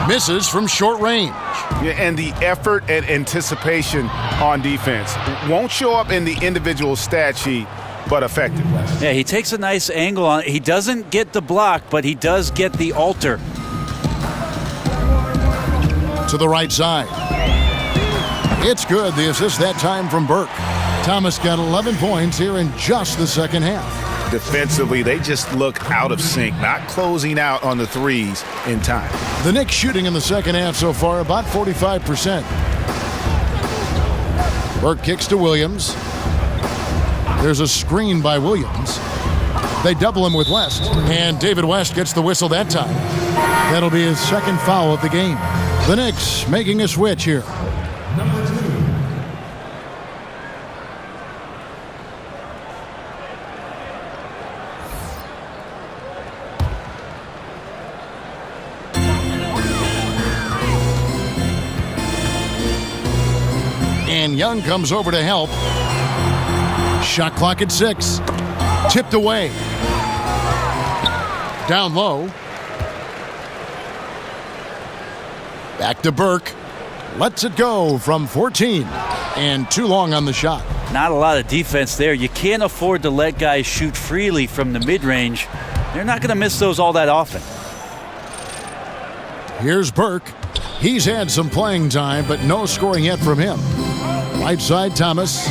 Misses from short range. Yeah, and the effort and anticipation on defense won't show up in the individual stat sheet, but effective. Yeah, he takes a nice angle on it. He doesn't get the block, but he does get the alter. To the right side. It's good. The assist that time from Burke. Thomas got 11 points here in just the second half. Defensively, they just look out of sync, not closing out on the threes in time. The Knicks shooting in the second half so far about 45%. Burke kicks to Williams. There's a screen by Williams. They double him with West. And David West gets the whistle that time. That'll be his second foul of the game. The Knicks making a switch here. And Young comes over to help. Shot clock at 6. Tipped away. Down low. Back to Burke. Lets it go from 14. And too long on the shot. Not a lot of defense there. You can't afford to let guys shoot freely from the mid-range. They're not going to miss those all that often. Here's Burke. He's had some playing time, but no scoring yet from him. Right side, Thomas.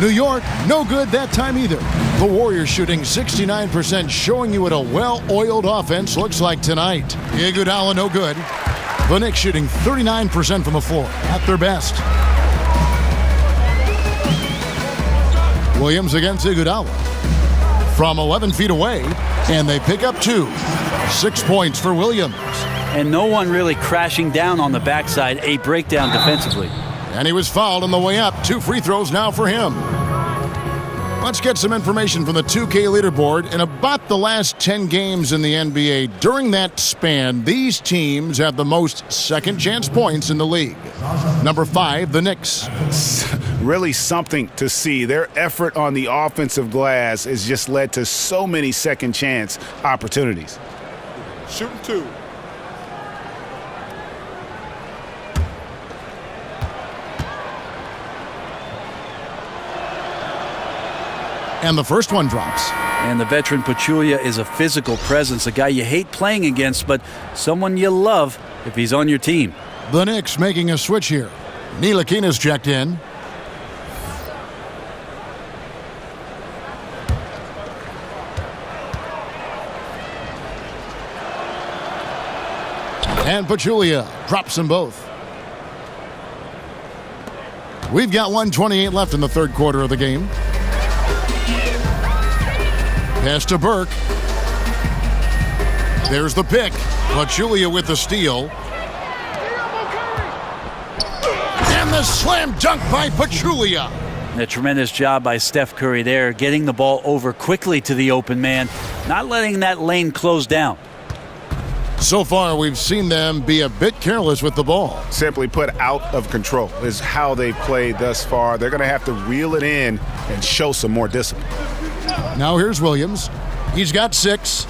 New York, no good that time either. The Warriors shooting 69%, showing you what a well-oiled offense looks like tonight. Iguodala, no good. The Knicks shooting 39% from the floor, at their best. Williams against Iguodala. From 11 feet away, and they pick up 2. 6 points for Williams. And no one really crashing down on the backside, a breakdown defensively. And he was fouled on the way up. 2 free throws now for him. Let's get some information from the 2K leaderboard. In about the last 10 games in the NBA, during that span, these teams have the most second chance points in the league. Number 5, the Knicks. Really something to see. Their effort on the offensive glass has just led to so many second chance opportunities. Shooting 2. And the first one drops. And the veteran Pachulia is a physical presence, a guy you hate playing against, but someone you love if he's on your team. The Knicks making a switch here. Ntilikina's checked in. And Pachulia drops them both. We've got 1:28 left in the third quarter of the game. Pass to Burke. There's the pick. Pachulia with the steal. And the slam dunk by Pachulia. A tremendous job by Steph Curry there, getting the ball over quickly to the open man, not letting that lane close down. So far, we've seen them be a bit careless with the ball. Simply put, out of control is how they've played thus far. They're going to have to reel it in and show some more discipline. Now here's Williams. He's got 6.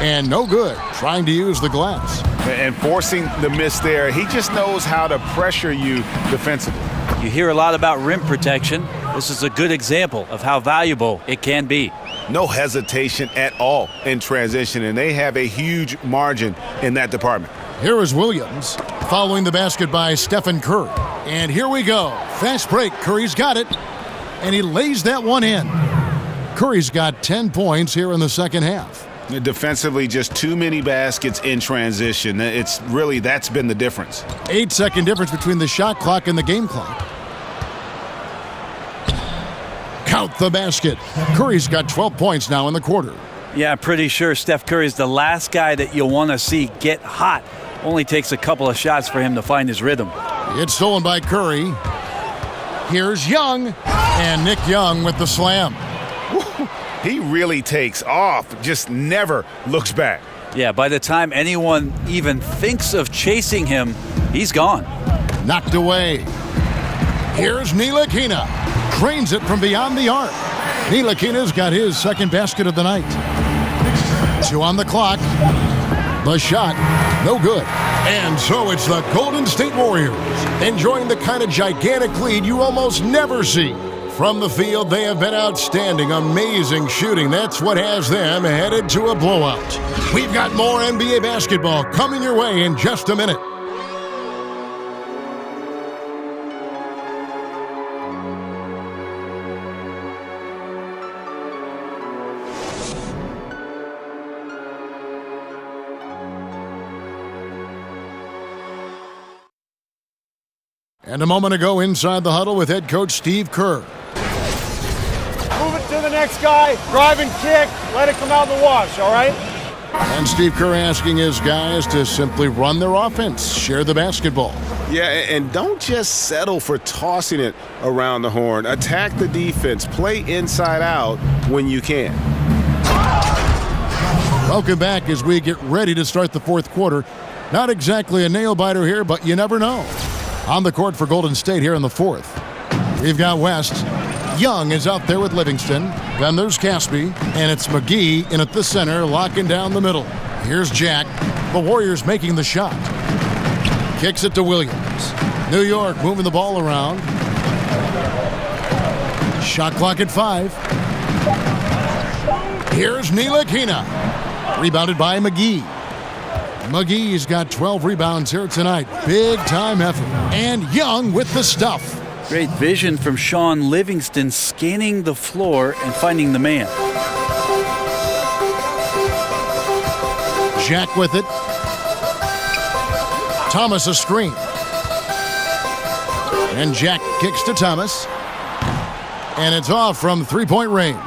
And no good, trying to use the glass. And forcing the miss there, he just knows how to pressure you defensively. You hear a lot about rim protection. This is a good example of how valuable it can be. No hesitation at all in transition, and they have a huge margin in that department. Here is Williams, following the basket by Stephen Curry. And here we go. Fast break. Curry's got it. And he lays that one in. Curry's got 10 points here in the second half. Defensively, just too many baskets in transition. That's been the difference. 8-second difference between the shot clock and the game clock. Count the basket. Curry's got 12 points now in the quarter. Yeah, I'm pretty sure Steph Curry's the last guy that you'll want to see get hot. Only takes a couple of shots for him to find his rhythm. It's stolen by Curry. Here's Young, and Nick Young with the slam. He really takes off, just never looks back. Yeah, by the time anyone even thinks of chasing him, he's gone. Knocked away. Here's Ntilikina. Drains it from beyond the arc. Ntilikina's got his second basket of the night. 2 on the clock. The shot, no good. And so it's the Golden State Warriors enjoying the kind of gigantic lead you almost never see. From the field, they have been outstanding, amazing shooting. That's what has them headed to a blowout. We've got more NBA basketball coming your way in just a minute. And a moment ago, inside the huddle with head coach Steve Kerr. Move it to the next guy. Drive and kick. Let it come out in the wash, all right? And Steve Kerr asking his guys to simply run their offense, share the basketball. Yeah, and don't just settle for tossing it around the horn. Attack the defense. Play inside out when you can. Welcome back as we get ready to start the fourth quarter. Not exactly a nail-biter here, but you never know. On the court for Golden State here in the fourth. We've got West. Young is out there with Livingston. Then there's Caspi, and it's McGee in at the center, locking down the middle. Here's Jack. The Warriors making the shot. Kicks it to Williams. New York moving the ball around. Shot clock at 5. Here's Ntilikina. Rebounded by McGee. McGee's got 12 rebounds here tonight. Big time effort. And Young with the stuff. Great vision from Sean Livingston, scanning the floor and finding the man. Jack with it. Thomas a screen. And Jack kicks to Thomas. And it's off from three-point range.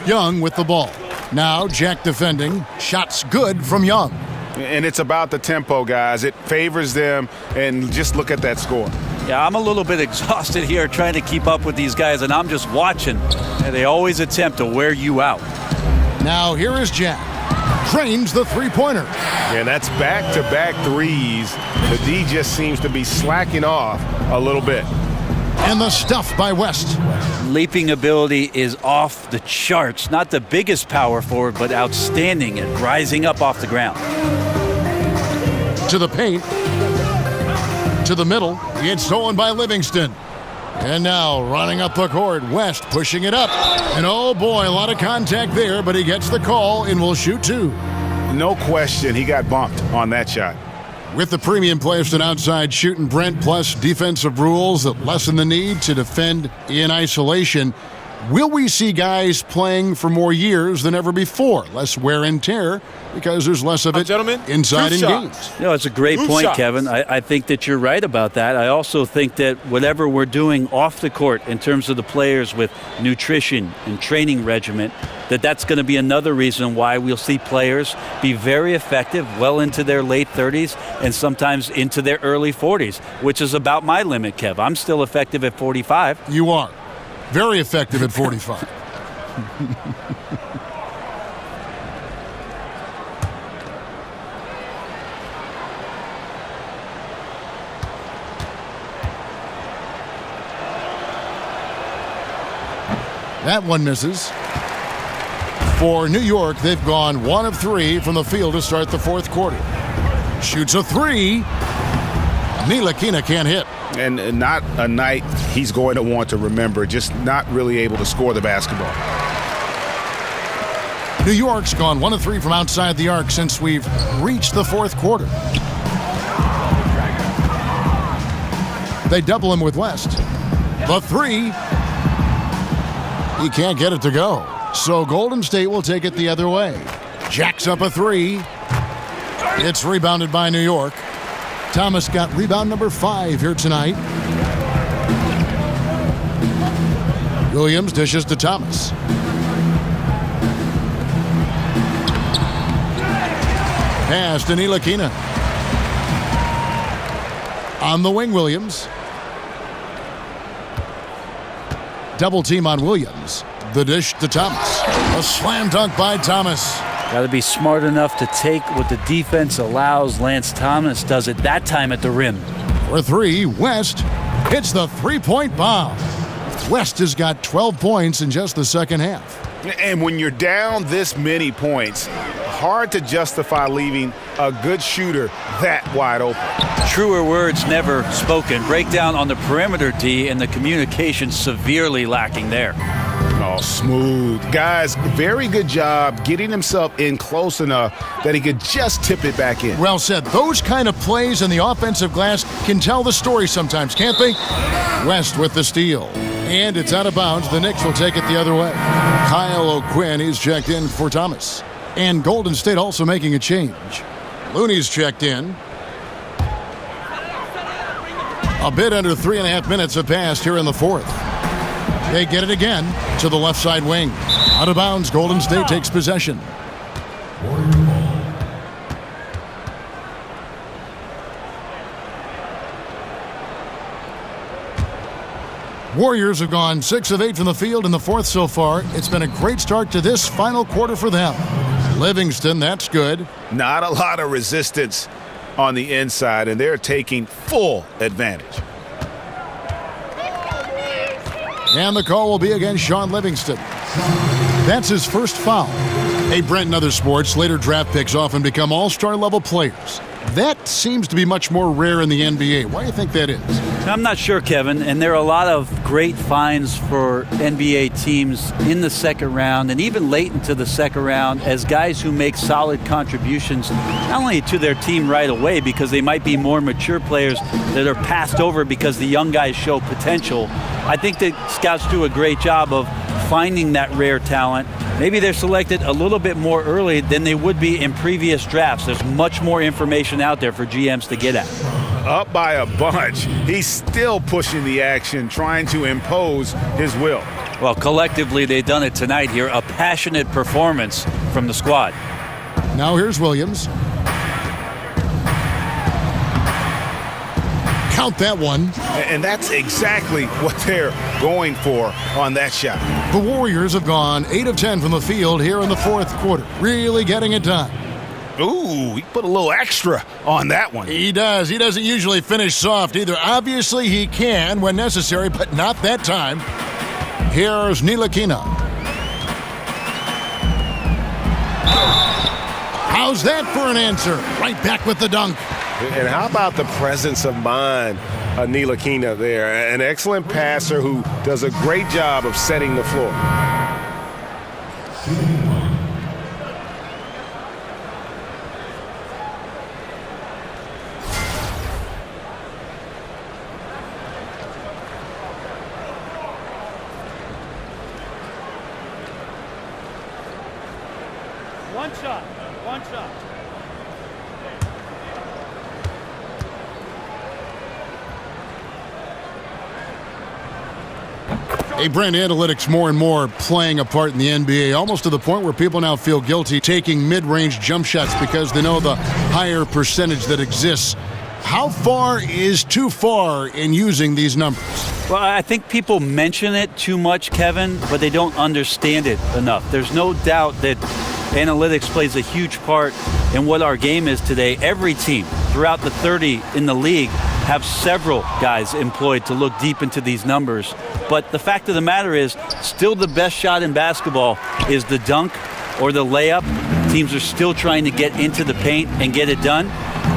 Young with the ball. Now Jack defending. Shots good from Young. And it's about the tempo, guys. It favors them, and just look at that score. Yeah, I'm a little bit exhausted here trying to keep up with these guys, and I'm just watching. And they always attempt to wear you out. Now here is Jack. Trains the three-pointer. And that's back-to-back threes. The D just seems to be slacking off a little bit. And the stuff by West. Leaping ability is off the charts. Not the biggest power forward, but outstanding at rising up off the ground. To the paint. To the middle. It's stolen by Livingston. And now running up the court, West pushing it up. And oh boy, a lot of contact there, but he gets the call and will shoot 2. No question, he got bumped on that shot. With the premium placed an outside shooting Brent plus defensive rules that lessen the need to defend in isolation, will we see guys playing for more years than ever before? Less wear and tear because there's less of it inside in games. You know, it's a great point, Kevin. I think that you're right about that. I also think that whatever we're doing off the court in terms of the players with nutrition and training regimen, that's going to be another reason why we'll see players be very effective well into their late 30s and sometimes into their early 40s, which is about my limit, Kev. I'm still effective at 45. You are. Very effective at 45. That one misses. For New York, they've gone 1 of 3 from the field to start the fourth quarter. Shoots a 3. Ntilikina can't hit. And not a night he's going to want to remember, just not really able to score the basketball. New York's gone 1 of 3 from outside the arc since we've reached the fourth quarter. They double him with West. The 3. He can't get it to go. So Golden State will take it the other way. Jacks up a 3. It's rebounded by New York. Thomas got rebound number 5 here tonight. Williams dishes to Thomas. Pass to Ntilikina. On the wing, Williams. Double team on Williams. The dish to Thomas. A slam dunk by Thomas. Got to be smart enough to take what the defense allows. Lance Thomas does it that time at the rim. For three, West hits the three-point bomb. West has got 12 points in just the second half. And when you're down this many points, hard to justify leaving a good shooter that wide open. Truer words never spoken. Breakdown on the perimeter D, and the communication severely lacking there. Oh, smooth. Guys, very good job getting himself in close enough that he could just tip it back in. Well said. Those kind of plays in the offensive glass can tell the story sometimes, can't they? West with the steal. And it's out of bounds. The Knicks will take it the other way. Kyle O'Quinn is checked in for Thomas. And Golden State also making a change. Looney's checked in. A bit under 3.5 minutes have passed here in the fourth. They get it again to the left side wing. Out of bounds, Golden State takes possession. Warriors have gone 6 of 8 from the field in the fourth so far. It's been a great start to this final quarter for them. Livingston, that's good. Not a lot of resistance on the inside, and they're taking full advantage. And the call will be against Sean Livingston. That's his first foul. Hey, Brent, in other sports, later draft picks often become all-star level players. That seems to be much more rare in the NBA. Why do you think that is? I'm not sure, Kevin, and there are a lot of great finds for NBA teams in the second round and even late into the second round as guys who make solid contributions not only to their team right away because they might be more mature players that are passed over because the young guys show potential. I think that scouts do a great job of finding that rare talent. Maybe they're selected a little bit more early than they would be in previous drafts. There's much more information out there for GMs to get at. Up by a bunch. He's still pushing the action, trying to impose his will. Well, collectively, they've done it tonight here. A passionate performance from the squad. Now here's Williams. Count that one. And that's exactly what they're going for on that shot. The Warriors have gone 8 of 10 from the field here in the fourth quarter. Really getting it done. Ooh, he put a little extra on that one. He does. He doesn't usually finish soft either. Obviously, he can when necessary, but not that time. Here's Ntilikina. How's that for an answer? Right back with the dunk. And how about the presence of mind of Ntilikina there? An excellent passer who does a great job of setting the floor. One shot. Hey, Brent, analytics more and more playing a part in the NBA, almost to the point where people now feel guilty taking mid-range jump shots because they know the higher percentage that exists. How far is too far in using these numbers? Well, I think people mention it too much, Kevin, but they don't understand it enough. There's no doubt that analytics plays a huge part in what our game is today. Every team throughout the 30 in the league have several guys employed to look deep into these numbers. But the fact of the matter is, still the best shot in basketball is the dunk or the layup. Teams are still trying to get into the paint and get it done.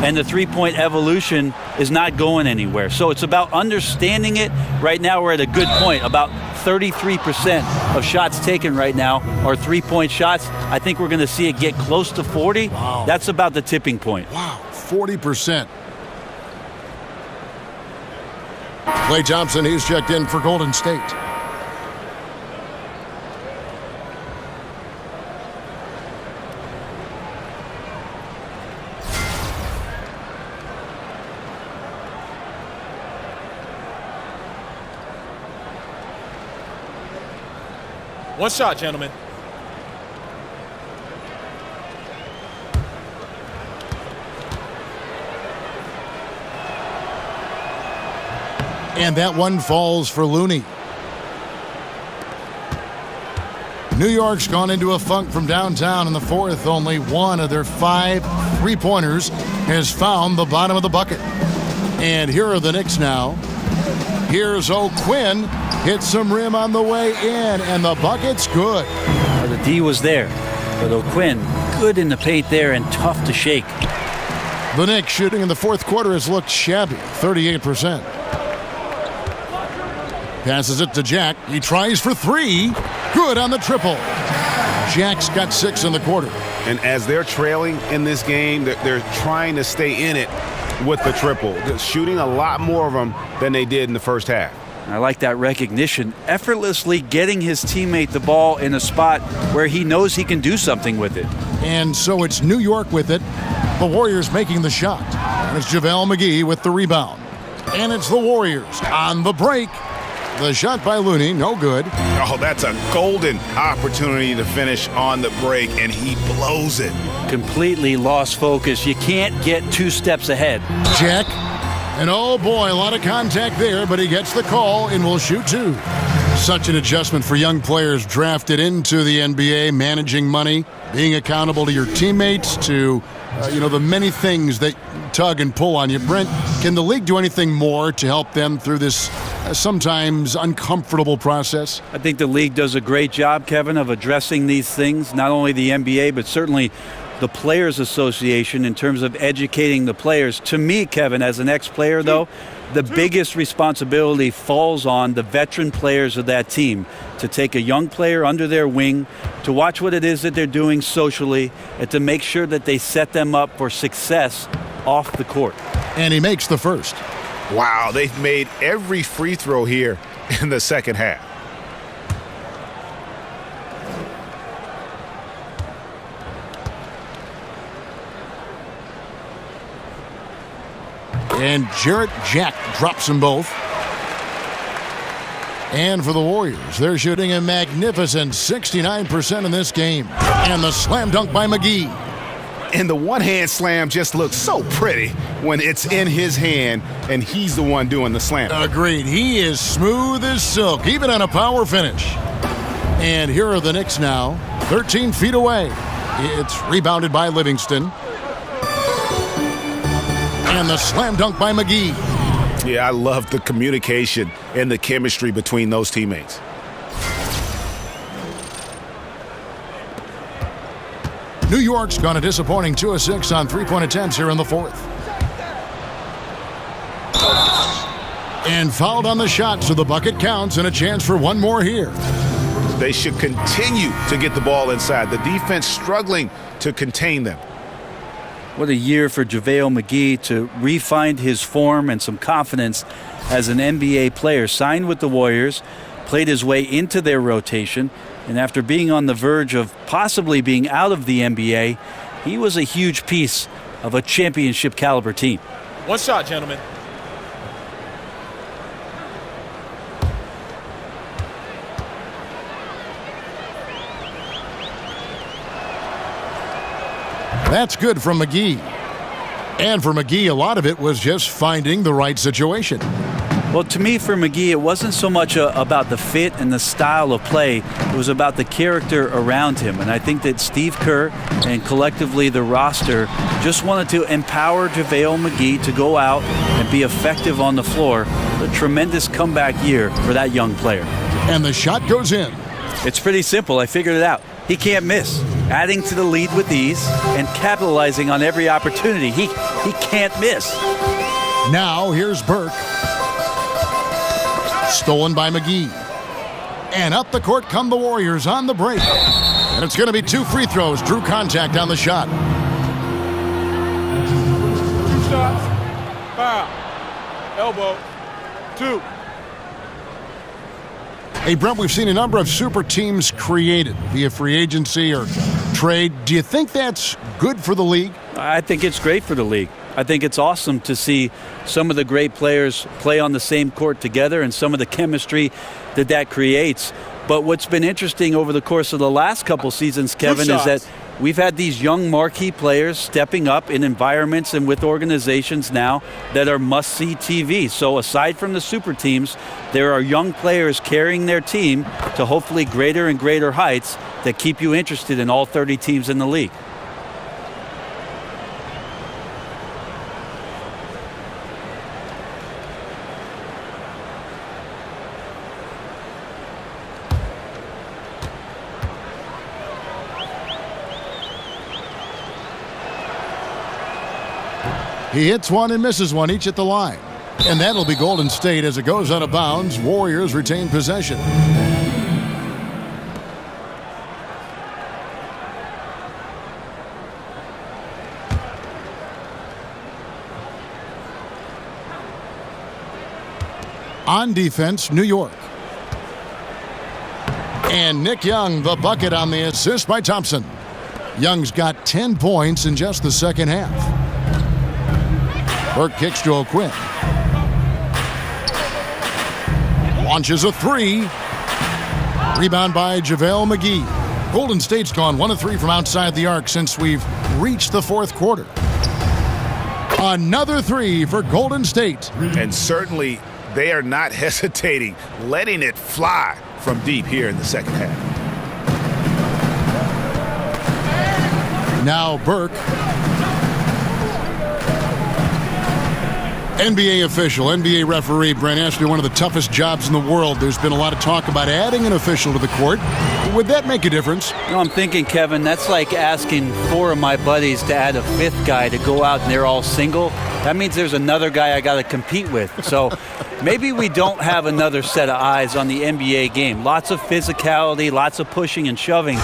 And the three-point evolution is not going anywhere. So it's about understanding it. Right now we're at a good point. About 33% of shots taken right now are three-point shots. I think we're going to see it get close to 40. Wow. That's about the tipping point. Wow, 40%. Klay Thompson, he's checked in for Golden State. One shot, gentlemen. And that one falls for Looney. New York's gone into a funk from downtown in the fourth. Only one of their 5 3-pointers has found the bottom of the bucket. And here are the Knicks now. Here's O'Quinn. Hits some rim on the way in, and the bucket's good. Well, the D was there, but O'Quinn good in the paint there and tough to shake. The Knicks shooting in the fourth quarter has looked shabby, 38%. Passes it to Jack. He tries for 3. Good on the triple. Jack's got 6 in the quarter. And as they're trailing in this game, they're trying to stay in it with the triple. They're shooting a lot more of them than they did in the first half. I like that recognition. Effortlessly getting his teammate the ball in a spot where he knows he can do something with it. And so it's New York with it. The Warriors making the shot. And it's JaVale McGee with the rebound. And it's the Warriors on the break. The shot by Looney, no good. Oh, that's a golden opportunity to finish on the break, and he blows it. Completely lost focus. You can't get 2 steps ahead. Jack. And oh boy, a lot of contact there, but he gets the call and will shoot 2. Such an adjustment for young players drafted into the NBA, managing money, being accountable to your teammates, to the many things that tug and pull on you. Brent, can the league do anything more to help them through this sometimes uncomfortable process? I think the league does a great job, Kevin, of addressing these things, not only the NBA, but certainly the Players Association in terms of educating the players. To me, Kevin, as an ex-player, though, the biggest responsibility falls on the veteran players of that team to take a young player under their wing, to watch what it is that they're doing socially, and to make sure that they set them up for success off the court. And he makes the first. Wow, they've made every free throw here in the second half. And Jarrett Jack drops them both. And for the Warriors, they're shooting a magnificent 69% in this game. And the slam dunk by McGee. And the one-hand slam just looks so pretty when it's in his hand and he's the one doing the slam. Agreed. He is smooth as silk, even on a power finish. And here are the Knicks now, 13 feet away. It's rebounded by Livingston. And the slam dunk by McGee. Yeah, I love the communication and the chemistry between those teammates. New York's gone a disappointing 2 of 6 on 3-point attempts here in the fourth. And fouled on the shot, so the bucket counts and a chance for one more here. They should continue to get the ball inside. The defense struggling to contain them. What a year for JaVale McGee to re-find his form and some confidence as an NBA player. Signed with the Warriors, played his way into their rotation, and after being on the verge of possibly being out of the NBA, he was a huge piece of a championship caliber team. One shot, gentlemen. That's good from McGee. And for McGee, a lot of it was just finding the right situation. Well, to me, for McGee, it wasn't so much about the fit and the style of play. It was about the character around him. And I think that Steve Kerr and collectively the roster just wanted to empower JaVale McGee to go out and be effective on the floor. A tremendous comeback year for that young player. And the shot goes in. It's pretty simple. I figured it out. He can't miss. Adding to the lead with ease and capitalizing on every opportunity. He can't miss. Now here's Burke. Stolen by McGee. And up the court come the Warriors on the break. And it's going to be 2 free throws. Drew contact on the shot. 2 shots. Foul. Elbow. 2. Hey, Brent, we've seen a number of super teams created via free agency or trade. Do you think that's good for the league? I think it's great for the league. I think it's awesome to see some of the great players play on the same court together and some of the chemistry that creates. But what's been interesting over the course of the last couple seasons, Kevin, is that we've had these young marquee players stepping up in environments and with organizations now that are must-see TV. So aside from the super teams, there are young players carrying their team to hopefully greater and greater heights that keep you interested in all 30 teams in the league. He hits one and misses one, each at the line. And that'll be Golden State as it goes out of bounds. Warriors retain possession. On defense, New York. And Nick Young, the bucket on the assist by Thompson. Young's got 10 points in just the second half. Burke kicks to O'Quinn. Launches a three. Rebound by JaVale McGee. Golden State's gone 1 of 3 from outside the arc since we've reached the fourth quarter. Another three for Golden State. And certainly they are not hesitating, letting it fly from deep here in the second half. Now Burke. NBA official, NBA referee, Brent Ashley, one of the toughest jobs in the world. There's been a lot of talk about adding an official to the court. Would that make a difference? No, I'm thinking, Kevin, that's like asking 4 of my buddies to add a 5th guy to go out and they're all single. That means there's another guy I got to compete with. So maybe we don't have another set of eyes on the NBA game. Lots of physicality, lots of pushing and shoving.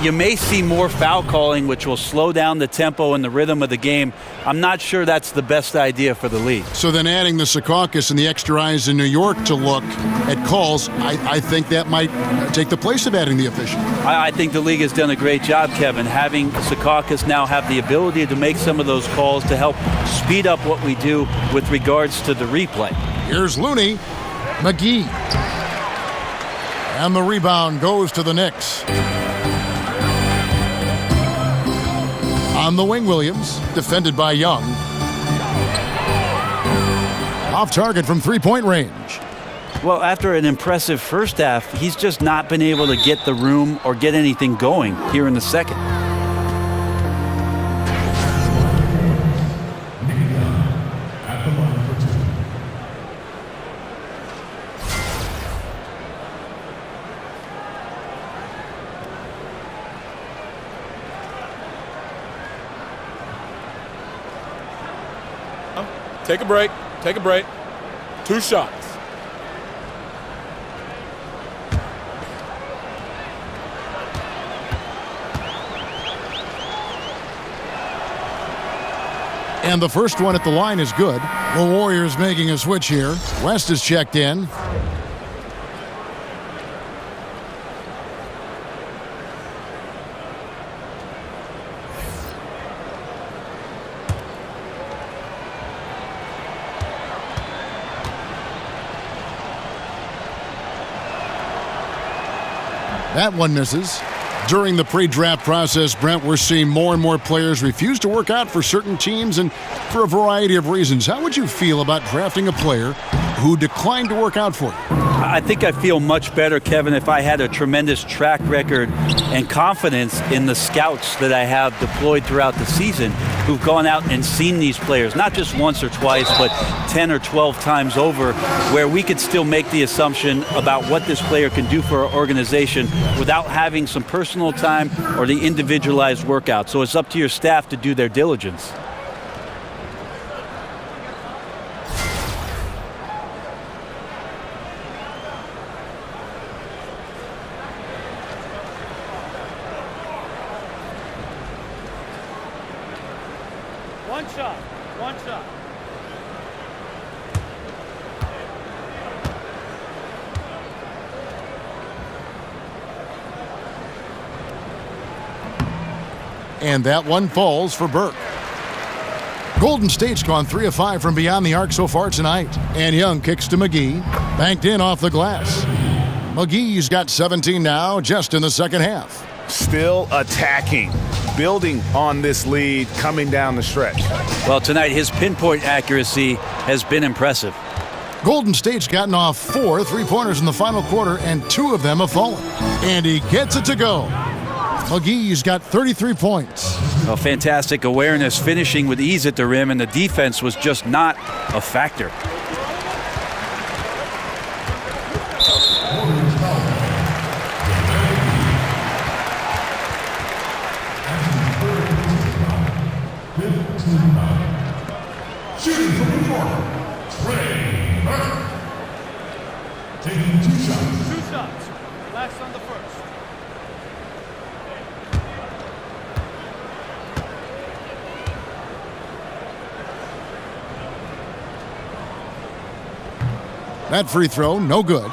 You may see more foul calling, which will slow down the tempo and the rhythm of the game. I'm not sure that's the best idea for the league. So then adding the Secaucus and the extra eyes in New York to look at calls, I think that might take the place of adding the official. I think the league has done a great job, Kevin. Having Secaucus now have the ability to make some of those calls to help speed up what we do with regards to the replay. Here's Looney. McGee. And the rebound goes to the Knicks. On the wing, Williams, defended by Young. Off target from three-point range. Well, after an impressive first half, he's just not been able to get the room or get anything going here in the second. Take a break. Take a break. 2 shots. And the first one at the line is good. The Warriors making a switch here. West is checked in. That one misses. During the pre-draft process, Brent, we're seeing more and more players refuse to work out for certain teams and for a variety of reasons. How would you feel about drafting a player who declined to work out for you? I think I feel much better, Kevin, if I had a tremendous track record and confidence in the scouts that I have deployed throughout the season who've gone out and seen these players, not just once or twice, but 10 or 12 times over, where we could still make the assumption about what this player can do for our organization without having some personal time or the individualized workout. So it's up to your staff to do their diligence. One shot. And that one falls for Burke. Golden State's gone 3 of 5 from beyond the arc so far tonight. And Young kicks to McGee. Banked in off the glass. McGee's got 17 now, just in the second half. Still attacking, building on this lead coming down the stretch. Well, tonight his pinpoint accuracy has been impressive. Golden State's gotten off 4 3-pointers in the final quarter, and 2 of them have fallen. And he gets it to go. McGee's got 33 points. Well, fantastic awareness, finishing with ease at the rim, and the defense was just not a factor. Shooting from the corner, taking 2 shots. 2 shots. Last on the first. That free throw, no good.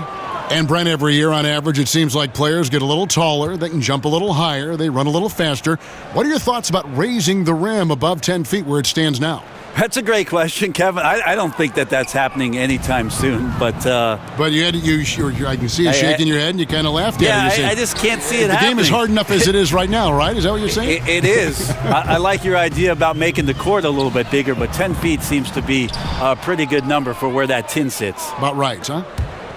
And Brent, every year on average, it seems like players get a little taller, they can jump a little higher, they run a little faster. What are your thoughts about raising the rim above 10 feet where it stands now? That's a great question, Kevin. I don't think that's happening anytime soon, but you had I can see you shaking your head and you kind of laughed at it. I just can't see it the happening. The game is hard enough as it is right now, right? Is that what you're saying? It is. I like your idea about making the court a little bit bigger, but 10 feet seems to be a pretty good number for where that tin sits. About right, huh?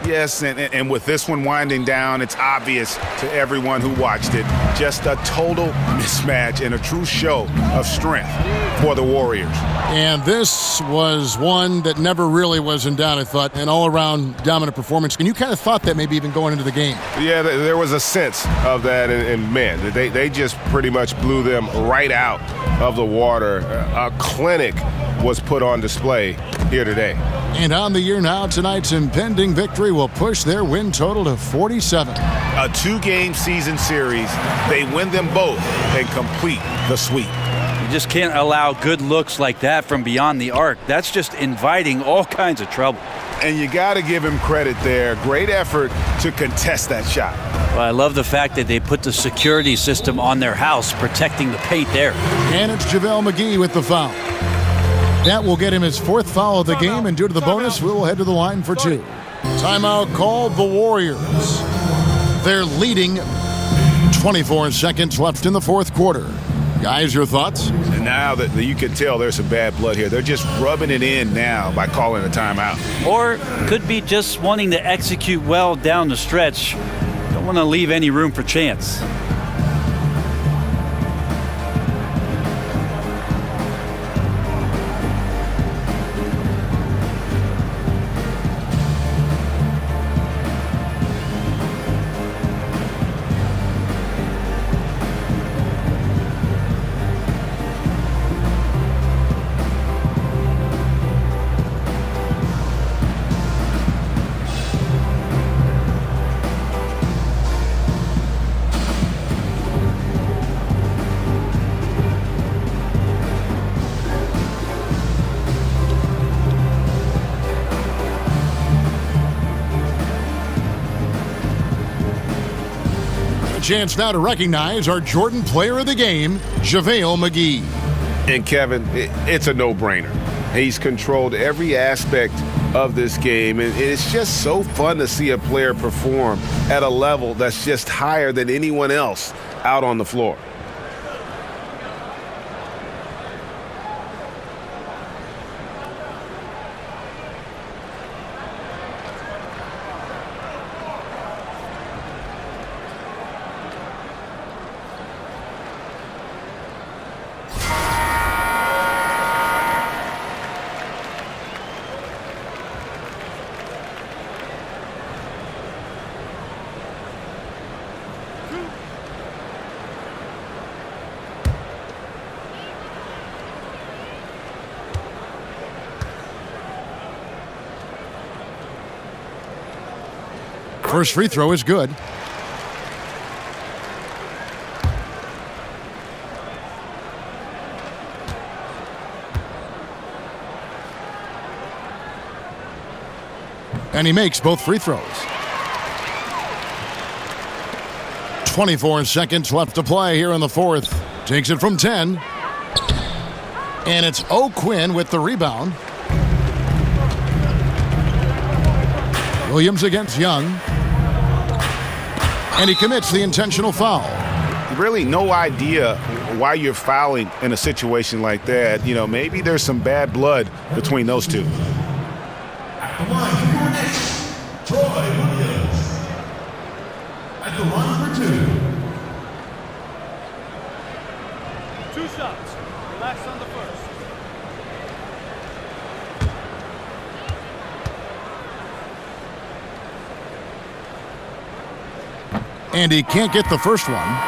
Yes, and with this one winding down, it's obvious to everyone who watched it. Just a total mismatch and a true show of strength for the Warriors. And this was one that never really was in doubt, I thought, an all-around dominant performance. And you kind of thought that maybe even going into the game. Yeah, there was a sense of that, and man, they just pretty much blew them right out of the water. A clinic was put on display here today. And on the year now, tonight's impending victory will push their win total to 47. A 2-game season series. They win them both and complete the sweep. You just can't allow good looks like that from beyond the arc. That's just inviting all kinds of trouble. And you got to give him credit there. Great effort to contest that shot. Well, I love the fact that they put the security system on their house, protecting the paint there. And it's JaVale McGee with the foul. That will get him his 4th foul of the game, and due to the bonus, we will head to the line for 2. Timeout called the Warriors. They're leading 24 seconds left in the 4th quarter. Guys, your thoughts? And now that you can tell there's some bad blood here. They're just rubbing it in now by calling a timeout. Or could be just wanting to execute well down the stretch. Don't want to leave any room for chance. Chance now to recognize our Jordan Player of the Game, JaVale McGee. And Kevin, it's a no-brainer. He's controlled every aspect of this game, and it's just so fun to see a player perform at a level that's just higher than anyone else out on the floor. First free throw is good. And he makes both free throws. 24 seconds left to play here in the 4th. Takes it from 10. And it's O'Quinn with the rebound. Williams against Young. And he commits the intentional foul. Really no idea why you're fouling in a situation like that. You know, maybe there's some bad blood between those two. At the line for your Knicks, Troy Williams. At the line for 2. 2 shots. Relax on the first. And he can't get the first one.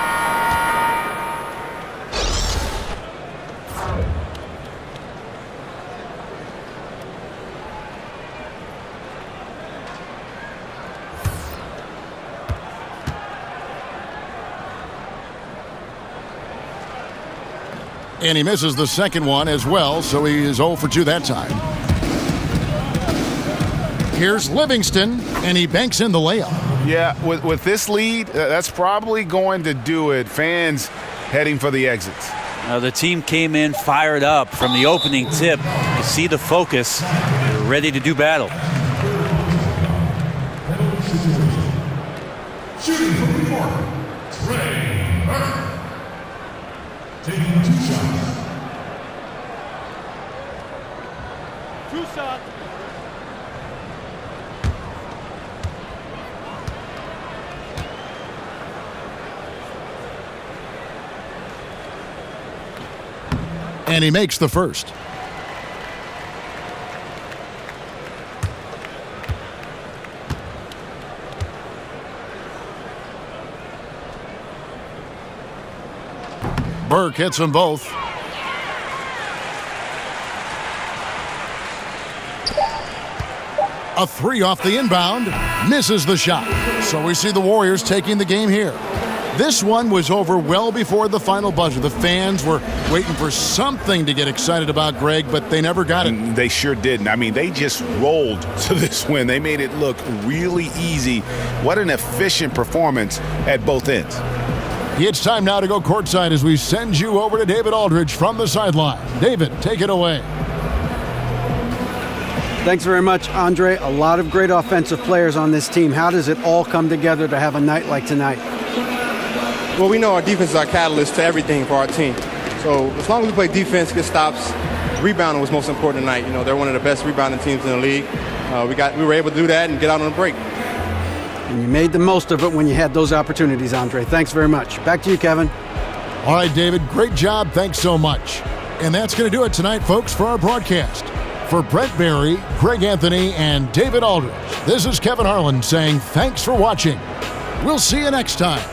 And he misses the second one as well, so he is 0 for 2 that time. Here's Livingston, and he banks in the layup. Yeah, with this lead, that's probably going to do it. Fans heading for the exits. The team came in fired up from the opening tip. You see the focus. They're ready to do battle. Shooting from New York, Trey Burke. Taking 2 shots. 2 shots. And he makes the first. Burke hits them both. A 3 off the inbound, misses the shot. So we see the Warriors taking the game here. This one was over well before the final buzzer. The fans were waiting for something to get excited about, Greg, but they never got it. They sure didn't. I mean, they just rolled to this win. They made it look really easy. What an efficient performance at both ends. It's time now to go courtside as we send you over to David Aldridge from the sideline. David, take it away. Thanks very much, Andre. A lot of great offensive players on this team. How does it all come together to have a night like tonight? Well, we know our defense is our catalyst to everything for our team. So as long as we play defense, get stops, rebounding was most important tonight. You know, they're one of the best rebounding teams in the league. We were able to do that and get out on a break. And you made the most of it when you had those opportunities, Andre. Thanks very much. Back to you, Kevin. All right, David, great job. Thanks so much. And that's going to do it tonight, folks, for our broadcast. For Brent Barry, Greg Anthony, and David Aldridge, this is Kevin Harlan saying thanks for watching. We'll see you next time.